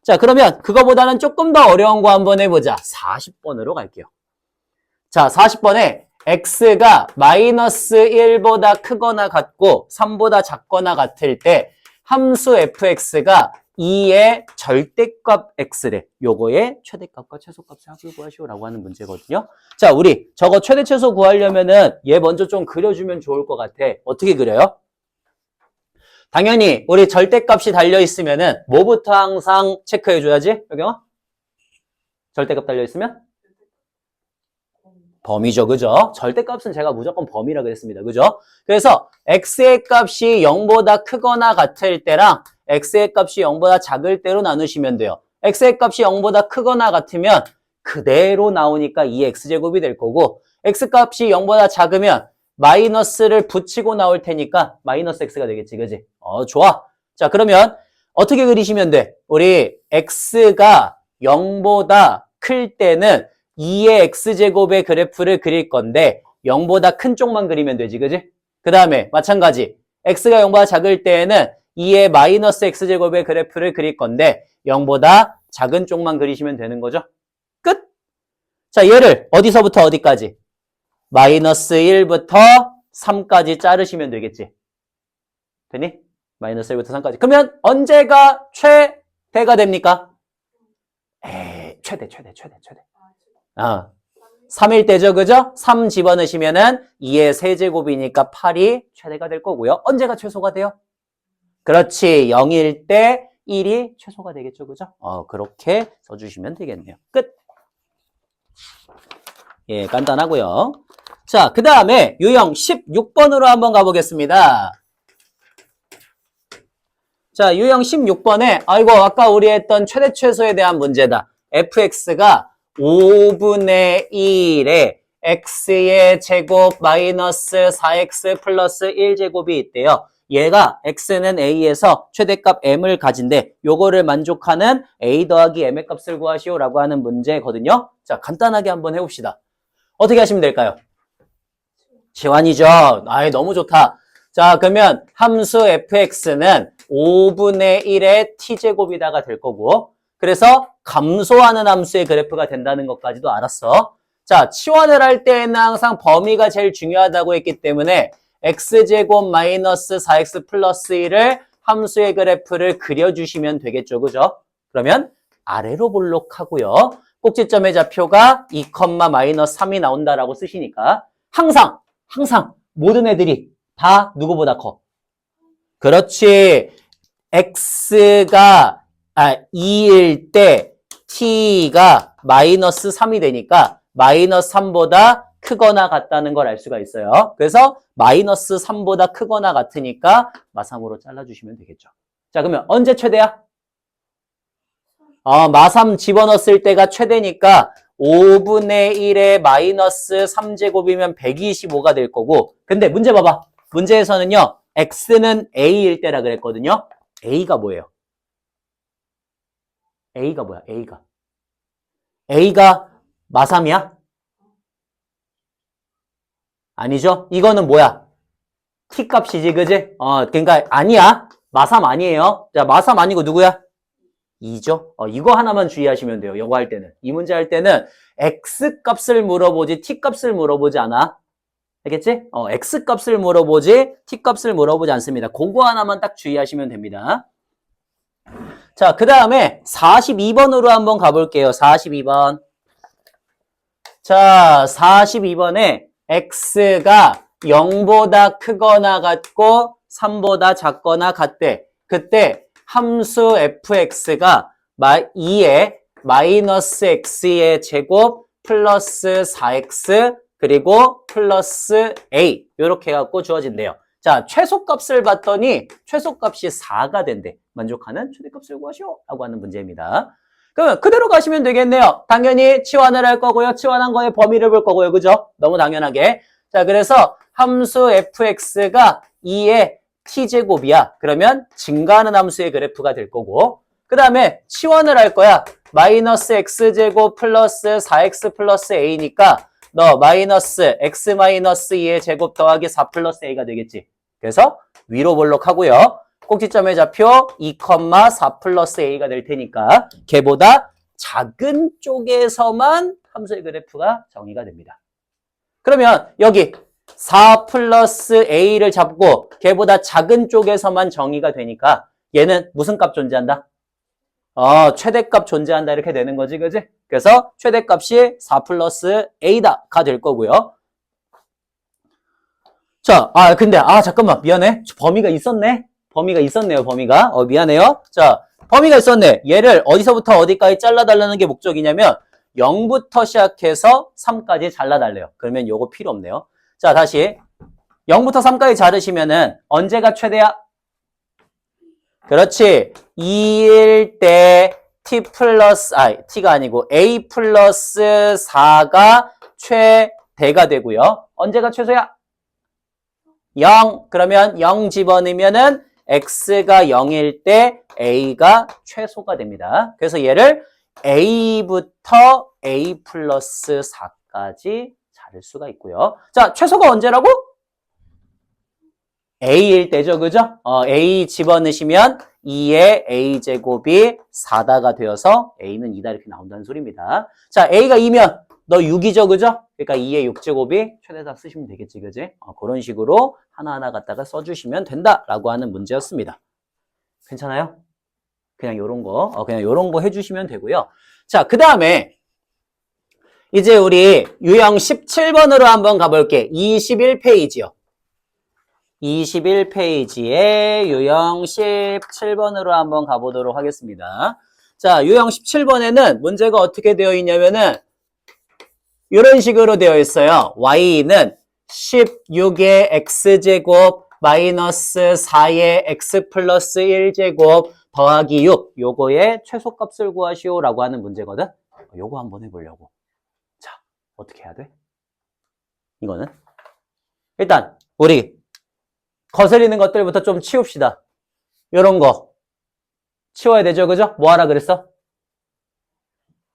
자, 그러면 그거보다는 조금 더 어려운 거 한번 해보자. 40번으로 갈게요. 자, 40번에 x가 마이너스 1보다 크거나 같고 3보다 작거나 같을 때 함수 fx가 2의 절대값 x래. 요거의 최대값과 최소값의 합을 구하시오라고 하는 문제거든요. 자, 우리 저거 최대 최소 구하려면은 얘 먼저 좀 그려주면 좋을 것 같아. 어떻게 그려요? 당연히 우리 절대값이 달려 있으면은 뭐부터 항상 체크해 줘야지? 여경아? 절대값 달려 있으면? 범위죠. 그죠? 절대값은 제가 무조건 범위라 그랬습니다. 그죠? 그래서 x의 값이 0보다 크거나 같을 때랑 x의 값이 0보다 작을 때로 나누시면 돼요. x의 값이 0보다 크거나 같으면 그대로 나오니까 2x제곱이 될 거고 x값이 0보다 작으면 마이너스를 붙이고 나올 테니까 마이너스 x가 되겠지. 그지? 좋아. 자, 그러면 어떻게 그리시면 돼? 우리 x가 0보다 클 때는 2의 x제곱의 그래프를 그릴 건데 0보다 큰 쪽만 그리면 되지. 그지? 그 다음에 마찬가지 x가 0보다 작을 때에는 2의 마이너스 x제곱의 그래프를 그릴 건데 0보다 작은 쪽만 그리시면 되는 거죠. 끝! 자, 얘를 어디서부터 어디까지? 마이너스 1부터 3까지 자르시면 되겠지. 되니? 마이너스 1부터 3까지. 그러면 언제가 최대가 됩니까? 최대. 3일 때죠. 그죠? 3 집어넣으시면은 2의 세제곱이니까 8이 최대가 될 거고요. 언제가 최소가 돼요? 그렇지. 0일 때 1이 최소가 되겠죠. 그죠? 그렇게 써주시면 되겠네요. 끝. 예, 간단하고요. 자, 그 다음에 유형 16번으로 한번 가보겠습니다. 자, 유형 16번에 아이고 아까 우리 했던 최대 최소에 대한 문제다. fx가 5분의 1에 x의 제곱 마이너스 4x 플러스 1제곱이 있대요. 얘가 x는 a에서 최대값 m을 가진대. 요거를 만족하는 a 더하기 m의 값을 구하시오라고 하는 문제거든요. 자, 간단하게 한번 해봅시다. 어떻게 하시면 될까요? 치환이죠. 너무 좋다. 자, 그러면 함수 fx는 5분의 1의 t제곱이다가 될 거고 그래서 감소하는 함수의 그래프가 된다는 것까지도 알았어. 자, 치환을 할 때에는 항상 범위가 제일 중요하다고 했기 때문에 x제곱 마이너스 4x 플러스 1을 함수의 그래프를 그려주시면 되겠죠. 그죠? 그러면 아래로 볼록하고요. 꼭지점의 좌표가 2, 마이너스 3이 나온다라고 쓰시니까 항상 모든 애들이 다 누구보다 커? 그렇지. x가 2일 때 t가 마이너스 3이 되니까 마이너스 3보다 크거나 같다는 걸 알 수가 있어요. 그래서 마이너스 3보다 크거나 같으니까 마3으로 잘라주시면 되겠죠. 자, 그러면 언제 최대야? 마3 집어넣었을 때가 최대니까 5분의 1에 마이너스 3제곱이면 125가 될 거고 근데 문제 봐봐. 문제에서는요. x는 a일 때라 그랬거든요. a가 뭐예요? a가 뭐야? a가 마3이야? 아니죠? 이거는 뭐야? t 값이지, 그지? 그러니까 아니야. 마3 아니에요. 자, 마3 아니고 누구야? 2죠? 이거 하나만 주의하시면 돼요. 이거 할 때는. 이 문제 할 때는 x 값을 물어보지 t 값을 물어보지 않아. 알겠지? x 값을 물어보지 t 값을 물어보지 않습니다. 그거 하나만 딱 주의하시면 됩니다. 자, 그 다음에 42번으로 한번 가볼게요. 42번. 자, 42번에 x가 0보다 크거나 같고 3보다 작거나 같대. 그때 함수 fx가 2의 마이너스 x의 제곱 플러스 4x 그리고 플러스 a 이렇게 해갖고 주어진대요. 자, 최소값을 봤더니 최소값이 4가 된대. 만족하는 최대값을 구하시오 라고 하는 문제입니다. 그러면 그대로 가시면 되겠네요. 당연히 치환을 할 거고요. 치환한 거에 범위를 볼 거고요. 그죠? 너무 당연하게. 자, 그래서 함수 fx가 2의 t제곱이야. 그러면 증가하는 함수의 그래프가 될 거고 그 다음에 치환을 할 거야. 마이너스 x제곱 플러스 4x 플러스 a니까 너 마이너스 x 마이너스 2의 제곱 더하기 4 플러스 a가 되겠지. 그래서 위로 볼록하고요. 꼭지점의 좌표 2, 4 플러스 a가 될 테니까 걔보다 작은 쪽에서만 함수의 그래프가 정의가 됩니다. 그러면 여기 4 플러스 a를 잡고 걔보다 작은 쪽에서만 정의가 되니까 얘는 무슨 값 존재한다? 최대값 존재한다 이렇게 되는 거지, 그지? 그래서 최대값이 4 플러스 a다가 될 거고요. 자, 근데 잠깐만 미안해. 범위가 있었네. 범위가 있었네요. 범위가. 미안해요. 자, 범위가 있었네. 얘를 어디서부터 어디까지 잘라달라는 게 목적이냐면 0부터 시작해서 3까지 잘라달래요. 그러면 요거 필요 없네요. 자, 다시 0부터 3까지 자르시면은 언제가 최대야? 그렇지. 2일 때 t 플러스 t가 아니고 a 플러스 4가 최대가 되고요. 언제가 최소야? 0. 그러면 0 집어넣으면은 x가 0일 때 a가 최소가 됩니다. 그래서 얘를 a부터 a 플러스 4까지 자를 수가 있고요. 자, 최소가 언제라고? a일 때죠, 그죠? a 집어넣으시면 2의 a제곱이 4다가 되어서 a는 2다 이렇게 나온다는 소리입니다. 자, a가 2면 너 6이죠, 그죠? 그러니까 2의 6제곱이 최대다 쓰시면 되겠지, 그지? 그런 식으로 하나하나 갖다가 써주시면 된다라고 하는 문제였습니다. 괜찮아요? 그냥 요런 거 해주시면 되고요. 자, 그 다음에 이제 우리 유형 17번으로 한번 가볼게. 21페이지요. 21페이지에 유형 17번으로 한번 가보도록 하겠습니다. 자, 유형 17번에는 문제가 어떻게 되어 있냐면은 이런 식으로 되어 있어요. y는 16의 x제곱 마이너스 4의 x 플러스 1제곱 더하기 6 요거의 최소값을 구하시오 라고 하는 문제거든. 요거 한번 해보려고. 자, 어떻게 해야 돼? 이거는 일단 우리 거슬리는 것들부터 좀 치웁시다. 요런 거 치워야 되죠, 그죠? 뭐 하라 그랬어?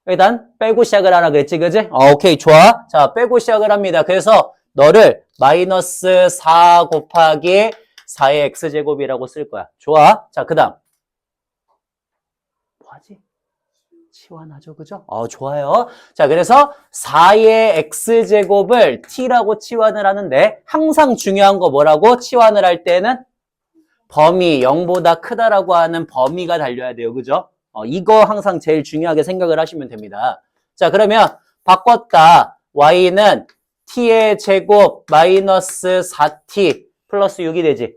일단 빼고 시작을 하라 그랬지, 그지? 오케이, 좋아. 자, 빼고 시작을 합니다. 그래서 너를 마이너스 4 곱하기 4의 x제곱이라고 쓸 거야. 좋아. 자, 그 다음 뭐하지? 치환하죠, 그죠? 좋아요. 자, 그래서 4의 x제곱을 t라고 치환을 하는데 항상 중요한 거 뭐라고? 치환을 할 때는 범위 0보다 크다라고 하는 범위가 달려야 돼요, 그죠? 이거 항상 제일 중요하게 생각을 하시면 됩니다. 자, 그러면 바꿨다. y는 t의 제곱 마이너스 4t 플러스 6이 되지.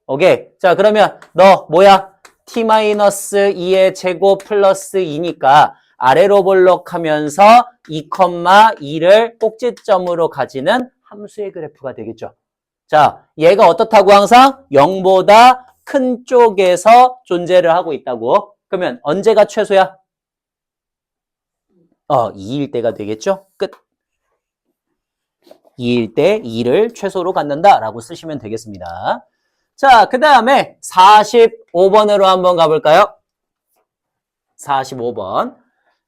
오케이. 자, 그러면 너 뭐야? t 마이너스 2의 제곱 플러스 2니까 아래로 볼록하면서 2,2를 꼭지점으로 가지는 함수의 그래프가 되겠죠. 자, 얘가 어떻다고 항상 0보다 큰 쪽에서 존재를 하고 있다고. 그러면 언제가 최소야? 2일 때가 되겠죠? 끝. 2일 때 2를 최소로 갖는다라고 쓰시면 되겠습니다. 자, 그 다음에 45번으로 한번 가볼까요? 45번.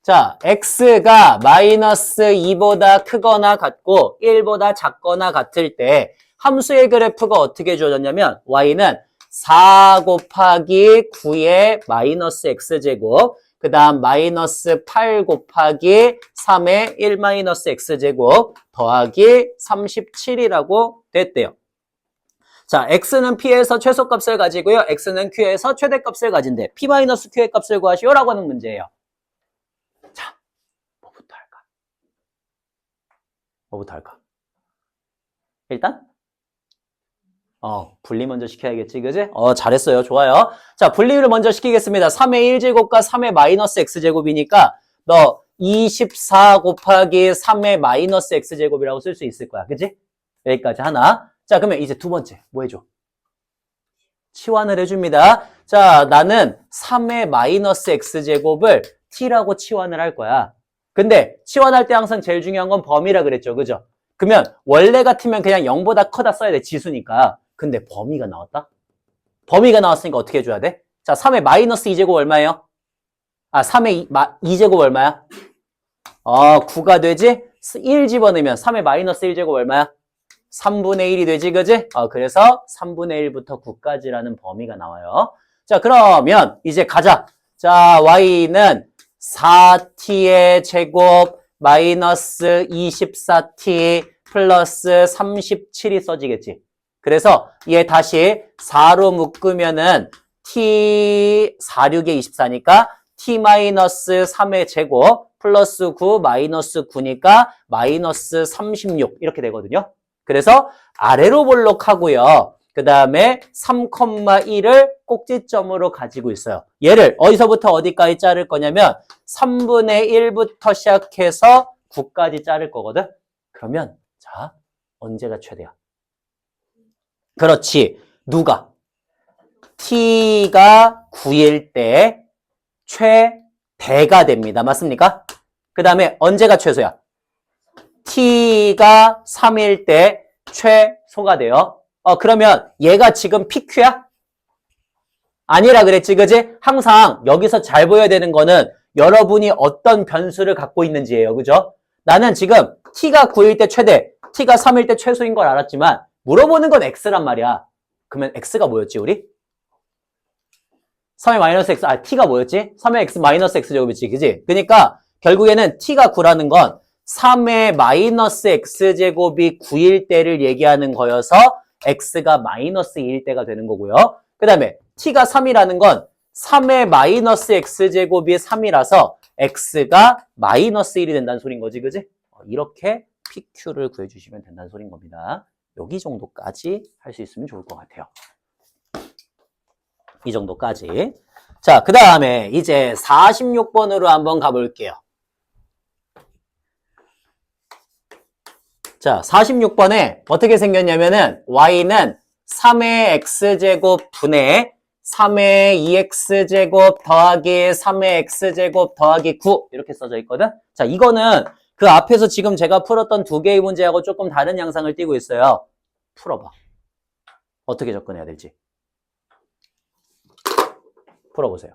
자, x가 마이너스 2보다 크거나 같고 1보다 작거나 같을 때 함수의 그래프가 어떻게 주어졌냐면 y는 4 곱하기 9의 마이너스 x제곱 그 다음 마이너스 8 곱하기 3의 1 마이너스 x제곱 더하기 37이라고 됐대요. 자, x는 p에서 최소값을 가지고요. x는 q에서 최대값을 가진대. p 마이너스 q의 값을 구하시오라고 하는 문제예요. 자, 뭐부터 할까? 일단 분리 먼저 시켜야겠지, 그지? 잘했어요. 좋아요. 자, 분리를 먼저 시키겠습니다. 3의 1제곱과 3의 마이너스 x제곱이니까 너 24 곱하기 3의 마이너스 x제곱이라고 쓸 수 있을 거야. 그지? 여기까지 하나. 자, 그러면 이제 두 번째 뭐 해줘? 치환을 해줍니다. 자, 나는 3의 마이너스 x제곱을 t라고 치환을 할 거야. 근데 치환할 때 항상 제일 중요한 건 범위라 그랬죠. 그죠? 그러면 원래 같으면 그냥 0보다 크다 써야 돼. 지수니까. 근데 범위가 나왔다? 범위가 나왔으니까 어떻게 해줘야 돼? 자, 3의 마이너스 2제곱 얼마예요? 3의 2제곱 얼마야? 9가 되지? 1 집어넣으면 3의 마이너스 1제곱 얼마야? 3분의 1이 되지, 그지? 그래서 3분의 1부터 9까지라는 범위가 나와요. 자, 그러면 이제 가자. 자, y는 4t의 제곱 마이너스 24t 플러스 37이 써지겠지. 그래서 얘 다시 4로 묶으면은 t 4, 6에 24니까 t-3의 제곱 플러스 9 마이너스 9니까 마이너스 36 이렇게 되거든요. 그래서 아래로 볼록하고요. 그 다음에 3,1을 꼭지점으로 가지고 있어요. 얘를 어디서부터 어디까지 자를 거냐면 3분의 1부터 시작해서 9까지 자를 거거든. 그러면 자, 언제가 최대야? 그렇지. 누가? t가 9일 때 최대가 됩니다. 맞습니까? 그 다음에 언제가 최소야? t가 3일 때 최소가 돼요. 그러면 얘가 지금 PQ야? 아니라 그랬지, 그지? 항상 여기서 잘 보여야 되는 거는 여러분이 어떤 변수를 갖고 있는지예요. 그죠? 나는 지금 t가 9일 때 최대, t가 3일 때 최소인 걸 알았지만 물어보는 건 x란 말이야. 그러면 x가 뭐였지, 우리? 3의 마이너스 x, t가 뭐였지? 3의 x 마이너스 x제곱이지, 그지? 그러니까 결국에는 t가 9라는 건 3의 마이너스 x제곱이 9일 때를 얘기하는 거여서 x가 마이너스 2일 때가 되는 거고요. 그 다음에 t가 3이라는 건 3의 마이너스 x제곱이 3이라서 x가 마이너스 1이 된다는 소린 거지, 그지? 이렇게 PQ를 구해주시면 된다는 소린 겁니다. 여기 정도까지 할 수 있으면 좋을 것 같아요. 이 정도까지. 자, 그 다음에 이제 46번으로 한번 가볼게요. 자, 46번에 어떻게 생겼냐면은 y는 3의 x제곱 분의 3의 2x제곱 더하기 3의 x제곱 더하기 9 이렇게 써져 있거든. 자, 이거는 그 앞에서 지금 제가 풀었던 두 개의 문제하고 조금 다른 양상을 띠고 있어요. 풀어봐. 어떻게 접근해야 될지. 풀어보세요.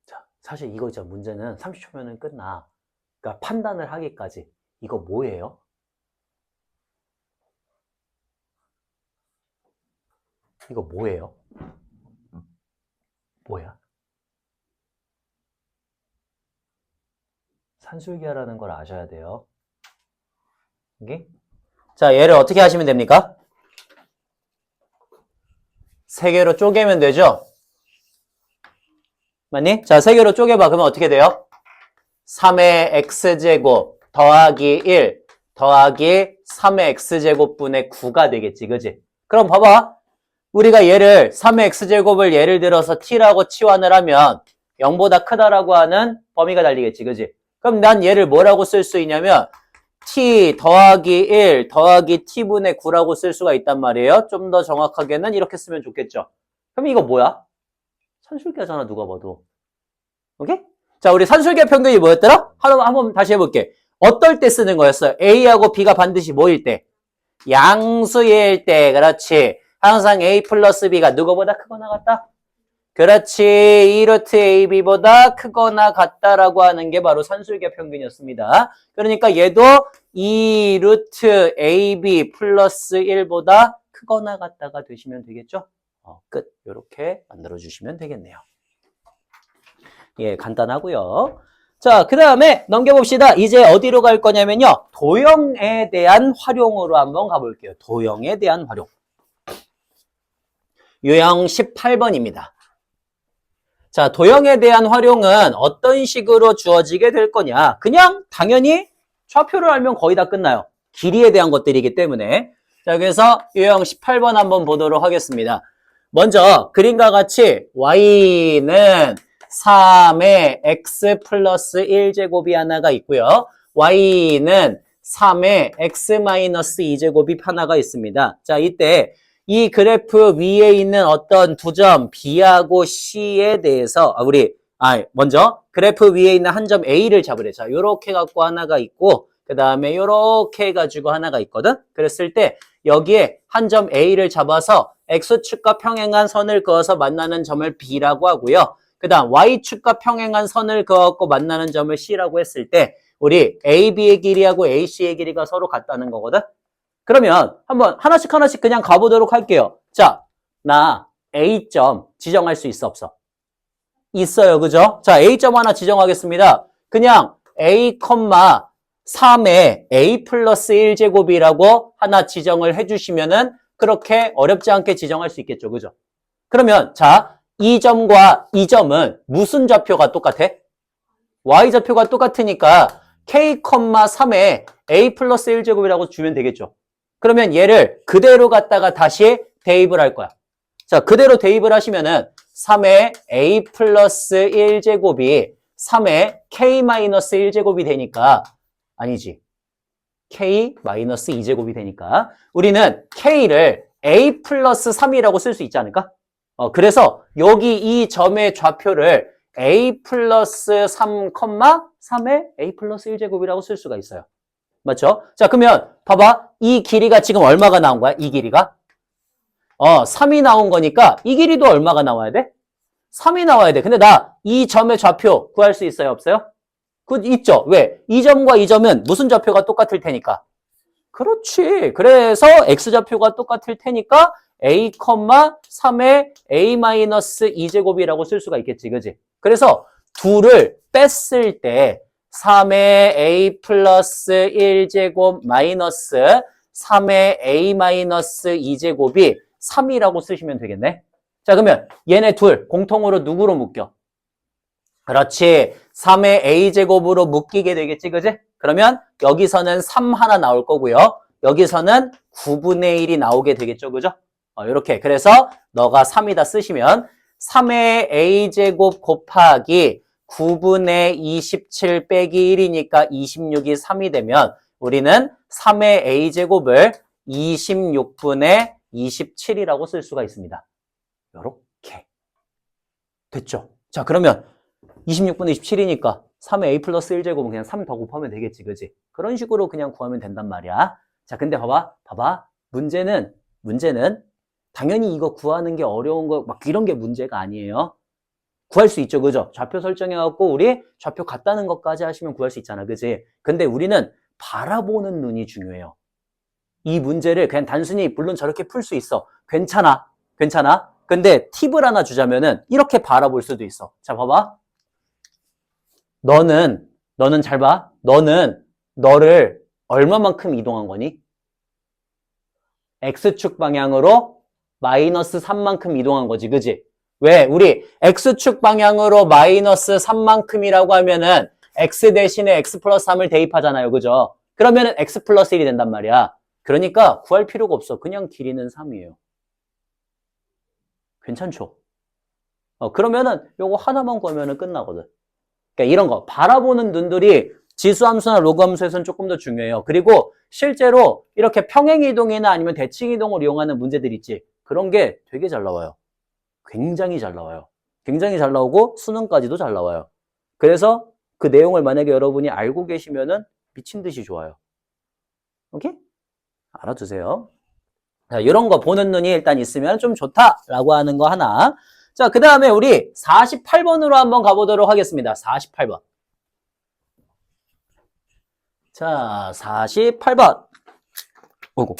자, 사실 이거 진짜 문제는 30초면은 끝나. 그러니까 판단을 하기까지. 이거 뭐예요? 이거 뭐예요? 뭐야? 산술기하라는 걸 아셔야 돼요. 여기? 자, 얘를 어떻게 하시면 됩니까? 세 개로 쪼개면 되죠? 맞니? 자, 세 개로 쪼개봐. 그러면 어떻게 돼요? 3의 x제곱 더하기 1 더하기 3의 x제곱분의 9가 되겠지. 그지? 그럼 봐봐. 우리가 얘를 3의 x제곱을 예를 들어서 t라고 치환을 하면 0보다 크다라고 하는 범위가 달리겠지. 그지? 그럼 난 얘를 뭐라고 쓸 수 있냐면 t 더하기 1 더하기 t분의 9라고 쓸 수가 있단 말이에요. 좀 더 정확하게는 이렇게 쓰면 좋겠죠. 그럼 이거 뭐야? 산술기하잖아, 누가 봐도. 오케이? 자, 우리 산술기하 평균이 뭐였더라? 한번 다시 해볼게. 어떨 때 쓰는 거였어? A하고 B가 반드시 뭐일 때? 양수일 때. 그렇지. 항상 A 플러스 B가 누구보다 크거나 같다? 그렇지. 2루트 AB보다 크거나 같다라고 하는 게 바로 산술계 평균이었습니다. 그러니까 얘도 2루트 AB 플러스 1보다 크거나 같다가 되시면 되겠죠? 끝. 이렇게 만들어주시면 되겠네요. 예, 간단하고요. 자, 그 다음에 넘겨봅시다. 이제 어디로 갈 거냐면요. 도형에 대한 활용으로 한번 가볼게요. 도형에 대한 활용. 유형 18번입니다. 자, 도형에 대한 활용은 어떤 식으로 주어지게 될 거냐. 그냥 당연히 좌표를 알면 거의 다 끝나요. 길이에 대한 것들이기 때문에. 자, 그래서 유형 18번 한번 보도록 하겠습니다. 먼저 그림과 같이 y는 3의 x 플러스 1제곱이 하나가 있고요. y는 3의 x 마이너스 2제곱이 하나가 있습니다. 자, 이때 이 그래프 위에 있는 어떤 두 점 B하고 C에 대해서 먼저 그래프 위에 있는 한 점 A를 잡으래. 자, 요렇게 갖고 하나가 있고 그 다음에 요렇게 해가지고 하나가 있거든. 그랬을 때 여기에 한 점 A를 잡아서 X축과 평행한 선을 그어서 만나는 점을 B라고 하고요. 그 다음 Y축과 평행한 선을 그어갖고 만나는 점을 C라고 했을 때 우리 AB의 길이하고 AC의 길이가 서로 같다는 거거든. 그러면 한번 하나씩 그냥 가보도록 할게요. 자, 나 A점 지정할 수 있어 없어? 있어요. 그죠? 자, A점 하나 지정하겠습니다. 그냥 A, 3의 A 플러스 1제곱이라고 하나 지정을 해주시면은 그렇게 어렵지 않게 지정할 수 있겠죠. 그죠? 그러면 자, 이 점과 이 점은 무슨 좌표가 똑같아? Y좌표가 똑같으니까 K, 3의 A 플러스 1제곱이라고 주면 되겠죠. 그러면 얘를 그대로 갖다가 다시 대입을 할 거야. 자, 그대로 대입을 하시면은 3의 A 플러스 1제곱이 3의 K 마이너스 1제곱이 되니까 아니지. K 마이너스 2제곱이 되니까 우리는 K를 A 플러스 3이라고 쓸 수 있지 않을까? 그래서 여기 이 점의 좌표를 A 플러스 3, 3의 A 플러스 1제곱이라고 쓸 수가 있어요. 맞죠? 자, 그러면 봐봐. 이 길이가 지금 얼마가 나온 거야? 이 길이가? 3이 나온 거니까 이 길이도 얼마가 나와야 돼? 3이 나와야 돼. 근데 나 이 점의 좌표 구할 수 있어요? 없어요? 있죠. 왜? 이 점과 이 점은 무슨 좌표가 똑같을 테니까. 그렇지. 그래서 x좌표가 똑같을 테니까 a, 3의 a-2제곱이라고 쓸 수가 있겠지. 그지? 그래서 둘을 뺐을 때 3의 a 플러스 1제곱 마이너스 3의 a-2제곱이 3이라고 쓰시면 되겠네. 자, 그러면 얘네 둘 공통으로 누구로 묶여? 그렇지. 3의 a제곱으로 묶이게 되겠지. 그지? 그러면 여기서는 3 하나 나올 거고요. 여기서는 9분의 1이 나오게 되겠죠. 그죠? 이렇게. 그래서 너가 3이다 쓰시면 3의 a제곱 곱하기 9분의 27 빼기 1이니까 26이 3이 되면 우리는 3의 a제곱을 26분의 27이라고 쓸 수가 있습니다. 요렇게. 됐죠? 자, 그러면 26분의 27이니까 3의 a 플러스 1제곱은 그냥 3 더 곱하면 되겠지. 그지? 그런 식으로 그냥 구하면 된단 말이야. 자, 근데 봐봐. 문제는 당연히 이거 구하는 게 어려운 거 막 이런 게 문제가 아니에요. 구할 수 있죠. 그죠? 좌표 설정해갖고 우리 좌표 같다는 것까지 하시면 구할 수 있잖아. 그지? 근데 우리는 바라보는 눈이 중요해요. 이 문제를 그냥 단순히 물론 저렇게 풀 수 있어. 괜찮아. 근데 팁을 하나 주자면은 이렇게 바라볼 수도 있어. 자, 봐봐. 너는 잘 봐. 너는 너를 얼마만큼 이동한 거니? X축 방향으로 마이너스 3만큼 이동한 거지. 그지? 왜? 우리 X축 방향으로 마이너스 3만큼이라고 하면은 X 대신에 X 플러스 3을 대입하잖아요. 그죠? 그러면은 X 플러스 1이 된단 말이야. 그러니까 구할 필요가 없어. 그냥 길이는 3이에요. 괜찮죠? 그러면은 요거 하나만 구하면은 끝나거든. 그러니까 이런 거 바라보는 눈들이 지수함수나 로그함수에서는 조금 더 중요해요. 그리고 실제로 이렇게 평행이동이나 아니면 대칭이동을 이용하는 문제들 있지. 그런 게 되게 잘 나와요. 굉장히 잘 나와요. 굉장히 잘 나오고 수능까지도 잘 나와요. 그래서 그 내용을 만약에 여러분이 알고 계시면은 미친 듯이 좋아요. 오케이? 알아두세요. 자, 이런 거 보는 눈이 일단 있으면 좀 좋다라고 하는 거 하나. 자, 그 다음에 우리 48번으로 한번 가보도록 하겠습니다. 48번. 자, 48번. 오고.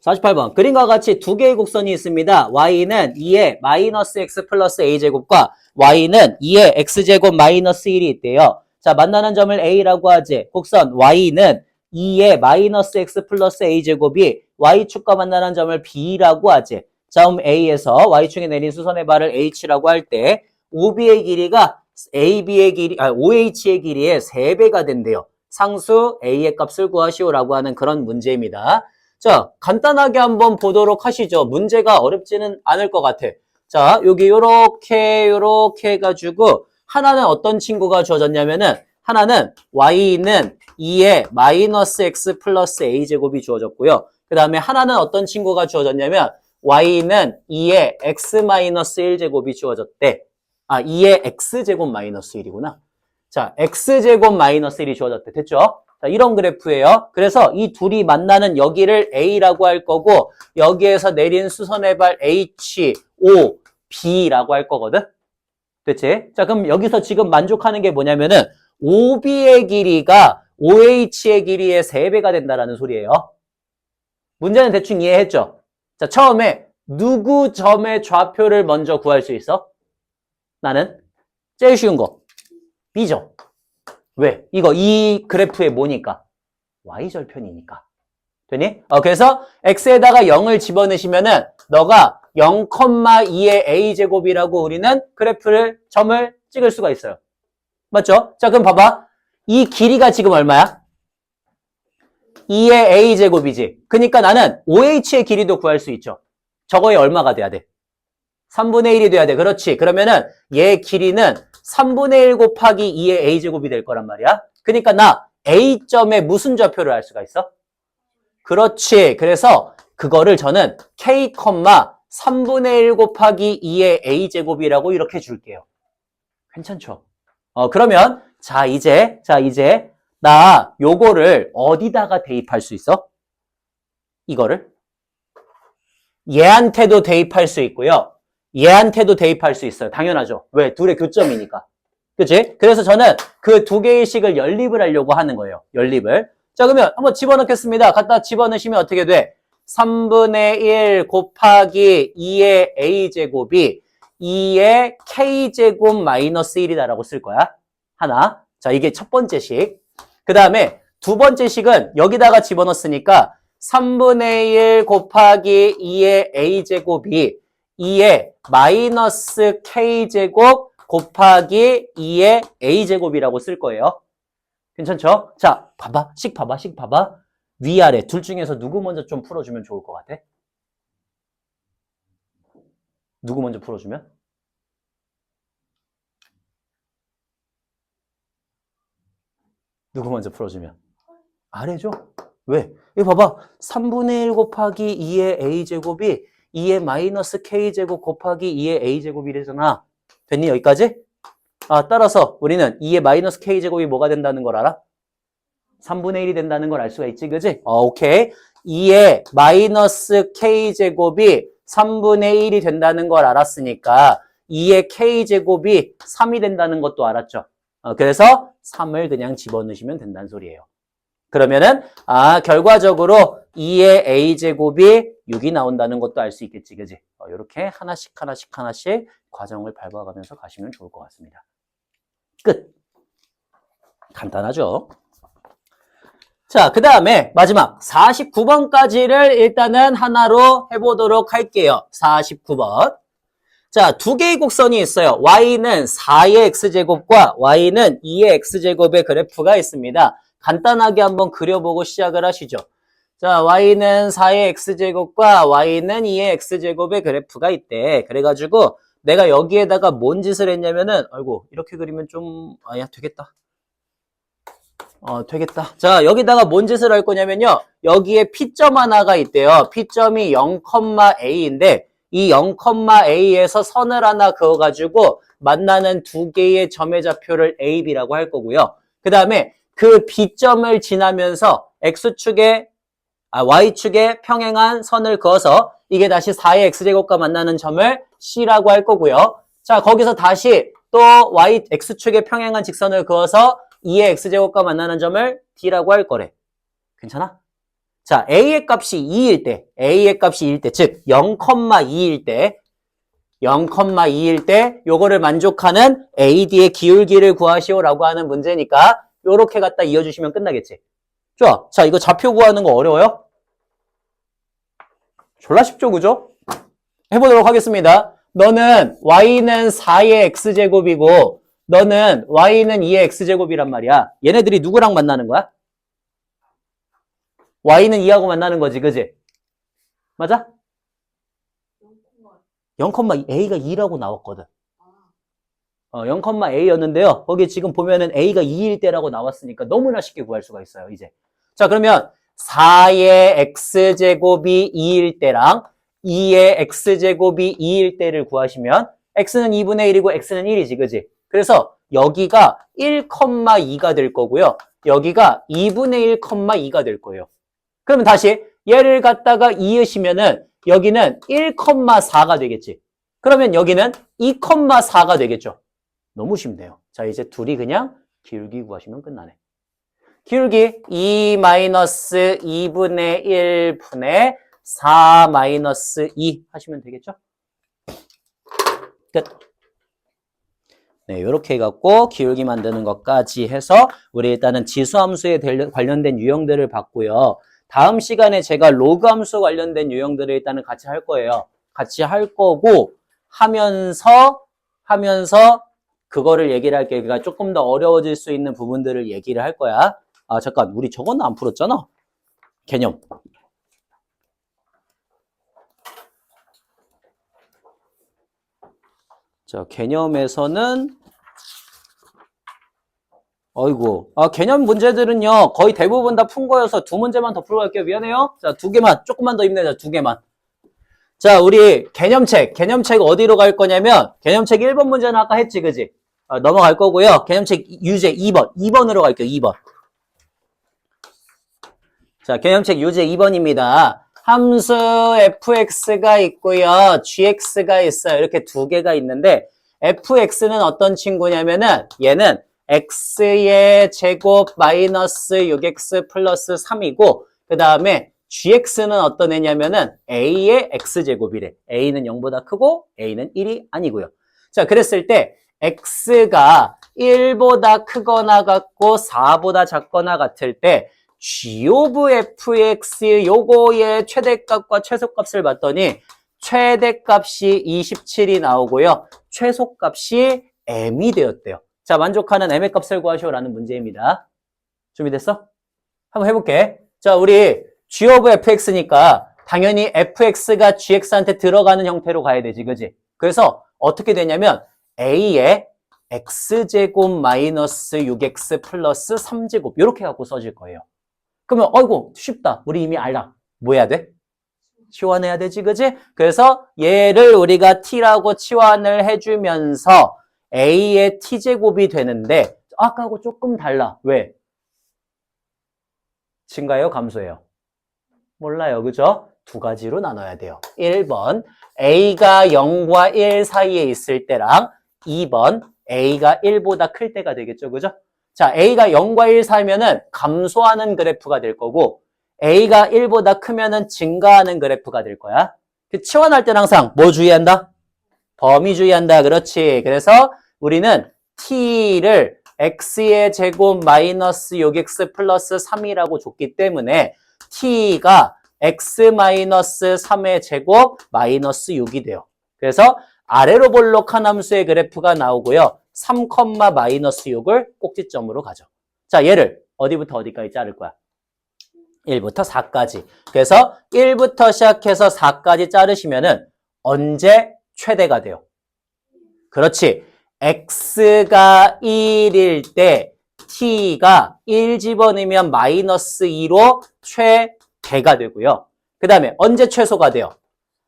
48번. 그림과 같이 두 개의 곡선이 있습니다. y는 2의 마이너스 x 플러스 a제곱과 y는 2의 x제곱 마이너스 1이 있대요. 자, 만나는 점을 a라고 하지. 곡선 y는 2의 마이너스 x 플러스 a제곱이 y축과 만나는 점을 b라고 하지. 자, 그럼 a에서 y축에 내린 수선의 발을 h라고 할 때 OB의 길이가 AB의 길이, OH의 길이의 3배가 된대요. 상수 A의 값을 구하시오라고 하는 그런 문제입니다. 자, 간단하게 한번 보도록 하시죠. 문제가 어렵지는 않을 것 같아. 자, 여기 요렇게 해가지고 하나는 어떤 친구가 주어졌냐면은 하나는 y는 2의 마이너스 x 플러스 a제곱이 주어졌고요. 그 다음에 하나는 어떤 친구가 주어졌냐면 y는 2의 x 마이너스 1제곱이 주어졌대. 2의 x제곱 마이너스 1이구나. 자, x제곱 마이너스 1이 주어졌대. 됐죠? 자, 이런 그래프예요. 그래서 이 둘이 만나는 여기를 A라고 할 거고 여기에서 내린 수선의 발 H, O, B라고 할 거거든. 됐지? 자, 그럼 여기서 지금 만족하는 게 뭐냐면은 OB의 길이가 OH의 길이의 3배가 된다라는 소리예요. 문제는 대충 이해했죠? 자, 처음에 누구 점의 좌표를 먼저 구할 수 있어? 나는 제일 쉬운 거 B죠. 왜? 이 그래프에 뭐니까? Y절편이니까. 되니? 그래서 X에다가 0을 집어넣으시면은 너가 0,2의 A제곱이라고 우리는 점을 찍을 수가 있어요. 맞죠? 자, 그럼 봐봐. 이 길이가 지금 얼마야? 2의 A제곱이지. 그러니까 나는 OH의 길이도 구할 수 있죠. 저거에 얼마가 돼야 돼? 3분의 1이 돼야 돼. 그렇지. 그러면은 얘 길이는 3분의 1 곱하기 2의 a제곱이 될 거란 말이야. 그러니까 나 A점에 무슨 좌표를 알 수가 있어? 그렇지. 그래서 그거를 저는 K, 3분의 1 곱하기 2의 a제곱이라고 이렇게 줄게요. 괜찮죠? 그러면 이제 나 요거를 어디다가 대입할 수 있어? 이거를 얘한테도 대입할 수 있고요. 얘한테도 대입할 수 있어요. 당연하죠. 왜? 둘의 교점이니까. 그치? 그래서 저는 그 두 개의 식을 연립을 하려고 하는 거예요. 연립을. 자, 그러면 한번 집어넣겠습니다. 갖다 집어넣으시면 어떻게 돼? 3분의 1 곱하기 2의 a제곱이 2의 k제곱 마이너스 1이다라고 쓸 거야. 하나. 자, 이게 첫 번째 식. 그 다음에 두 번째 식은 여기다가 집어넣었으니까 3분의 1 곱하기 2의 a제곱이 2의 마이너스 k제곱 곱하기 2의 a제곱이라고 쓸 거예요. 괜찮죠? 자, 봐봐. 식 봐봐. 위아래 둘 중에서 누구 먼저 좀 풀어주면 좋을 것 같아? 누구 먼저 풀어주면? 누구 먼저 풀어주면? 아래죠? 왜? 이거 봐봐. 3분의 1 곱하기 2의 a제곱이 2의 마이너스 k제곱 곱하기 2의 a제곱이래잖아. 됐니? 여기까지? 따라서 우리는 2의 마이너스 k제곱이 뭐가 된다는 걸 알아? 3분의 1이 된다는 걸 알 수가 있지, 그지? 오케이. 2의 마이너스 k제곱이 3분의 1이 된다는 걸 알았으니까 2의 k제곱이 3이 된다는 것도 알았죠. 그래서 3을 그냥 집어넣으시면 된다는 소리예요. 그러면은 결과적으로 2의 a제곱이 6이 나온다는 것도 알 수 있겠지, 그지? 이렇게 하나씩 과정을 밟아가면서 가시면 좋을 것 같습니다. 끝. 간단하죠? 자, 그 다음에 마지막 49번까지를 일단은 하나로 해보도록 할게요. 49번. 자, 두 개의 곡선이 있어요. y는 4의 x제곱과 y는 2의 x제곱의 그래프가 있습니다. 간단하게 한번 그려보고 시작을 하시죠. 자, y는 4의 x제곱과 y는 2의 x제곱의 그래프가 있대. 그래가지고 내가 여기에다가 뭔 짓을 했냐면은 이렇게 그리면 좀 되겠다. 되겠다. 자, 여기다가 뭔 짓을 할 거냐면요. 여기에 P점 하나가 있대요. P점이 0,A인데 이 0,A에서 선을 하나 그어가지고 만나는 두 개의 점의 좌표를 A, B라고 할 거고요. 그 다음에 그 B점을 지나면서 X축에 y축에 평행한 선을 그어서 이게 다시 4의 x제곱과 만나는 점을 C라고 할 거고요. 자, 거기서 다시 또 x축에 평행한 직선을 그어서 2의 x제곱과 만나는 점을 D라고 할 거래. 괜찮아? 자, A의 값이 2일 때, 즉 0,2일 때, 0,2일 때 요거를 만족하는 AD의 기울기를 구하시오라고 하는 문제니까 요렇게 갖다 이어주시면 끝나겠지. 좋아. 자, 이거 좌표 구하는 거 어려워요? 졸라 쉽죠, 그죠? 해보도록 하겠습니다. 너는 y는 4의 x제곱이고 너는 y는 2의 x제곱이란 말이야. 얘네들이 누구랑 만나는 거야? y는 2하고 만나는 거지, 그지? 맞아? 0,2, a가 2라고 나왔거든. 0,a였는데요. 거기 지금 보면은 a가 2일 때라고 나왔으니까 너무나 쉽게 구할 수가 있어요, 이제. 자, 그러면 4의 x제곱이 2일 때랑 2의 x제곱이 2일 때를 구하시면 x는 2분의 1이고 x는 1이지, 그지? 그래서 여기가 1,2가 될 거고요. 여기가 2분의 1,2가 될 거예요. 그러면 다시 얘를 갖다가 이으시면은 여기는 1,4가 되겠지. 그러면 여기는 2,4가 되겠죠. 너무 쉽네요. 자, 이제 둘이 그냥 기울기 구하시면 끝나네. 기울기 2-2분의 1분의 4-2 하시면 되겠죠? 끝. 네, 이렇게 해갖고 기울기 만드는 것까지 해서 우리 일단은 지수함수에 관련된 유형들을 봤고요. 다음 시간에 제가 로그 함수 관련된 유형들을 일단은 같이 할 거예요. 같이 할 거고 하면서 그거를 얘기를 할게요. 그러니까 조금 더 어려워질 수 있는 부분들을 얘기를 할 거야. 아, 잠깐. 우리 저거는 안 풀었잖아. 개념. 자, 개념에서는 어이구. 개념 문제들은요. 거의 대부분 다 푼 거여서 두 문제만 더 풀고 갈게요. 미안해요. 자, 두 개만. 조금만 더 힘내자. 두 개만. 자, 우리 개념책 어디로 갈 거냐면 개념책 1번 문제는 아까 했지, 그지? 넘어갈 거고요. 개념책 유제 2번으로 갈게요. 2번. 자, 개념책 유제 2번입니다. 함수 fx가 있고요. gx가 있어요. 이렇게 두 개가 있는데 fx는 어떤 친구냐면은 얘는 x의 제곱 마이너스 6x 플러스 3이고 그 다음에 gx는 어떤 애냐면은 a의 x제곱이래. a는 0보다 크고 a는 1이 아니고요. 자, 그랬을 때 x가 1보다 크거나 같고 4보다 작거나 같을 때 g of fx 요거의 최대값과 최소값을 봤더니 최대값이 27이 나오고요. 최소값이 m이 되었대요. 자, 만족하는 m의 값을 구하시오라는 문제입니다. 준비됐어? 한번 해볼게. 자, 우리 g of fx니까 당연히 fx가 gx한테 들어가는 형태로 가야 되지, 그지? 그래서 어떻게 되냐면 a의 x제곱 마이너스 6x 플러스 3제곱 이렇게 갖고 써질 거예요. 그러면 어이구 쉽다. 우리 이미 알아. 뭐 해야 돼? 치환해야 되지, 그지? 그래서 얘를 우리가 t라고 치환을 해주면서 a의 t제곱이 되는데 아까하고 조금 달라. 왜? 증가예요? 감소예요? 몰라요. 그죠? 두 가지로 나눠야 돼요. 1번 a가 0과 1 사이에 있을 때랑 2번 a가 1보다 클 때가 되겠죠. 그죠? 자, a가 0과 1 사이면은 감소하는 그래프가 될 거고 a가 1보다 크면은 증가하는 그래프가 될 거야. 치환할 때는 항상 뭐 주의한다? 범위 주의한다. 그렇지. 그래서 우리는 t를 x의 제곱 마이너스 6x 플러스 3이라고 줬기 때문에 t가 x 마이너스 3의 제곱 마이너스 6이 돼요. 그래서 아래로 볼록한 함수의 그래프가 나오고요. 3, 마이너스 6을 꼭지점으로 가죠. 자, 얘를 어디부터 어디까지 자를 거야? 1부터 4까지. 그래서 1부터 시작해서 4까지 자르시면은 언제 최대가 돼요? 그렇지. x가 1일 때 t가 1 집어넣으면 마이너스 2로 최대가 되고요. 그 다음에 언제 최소가 돼요?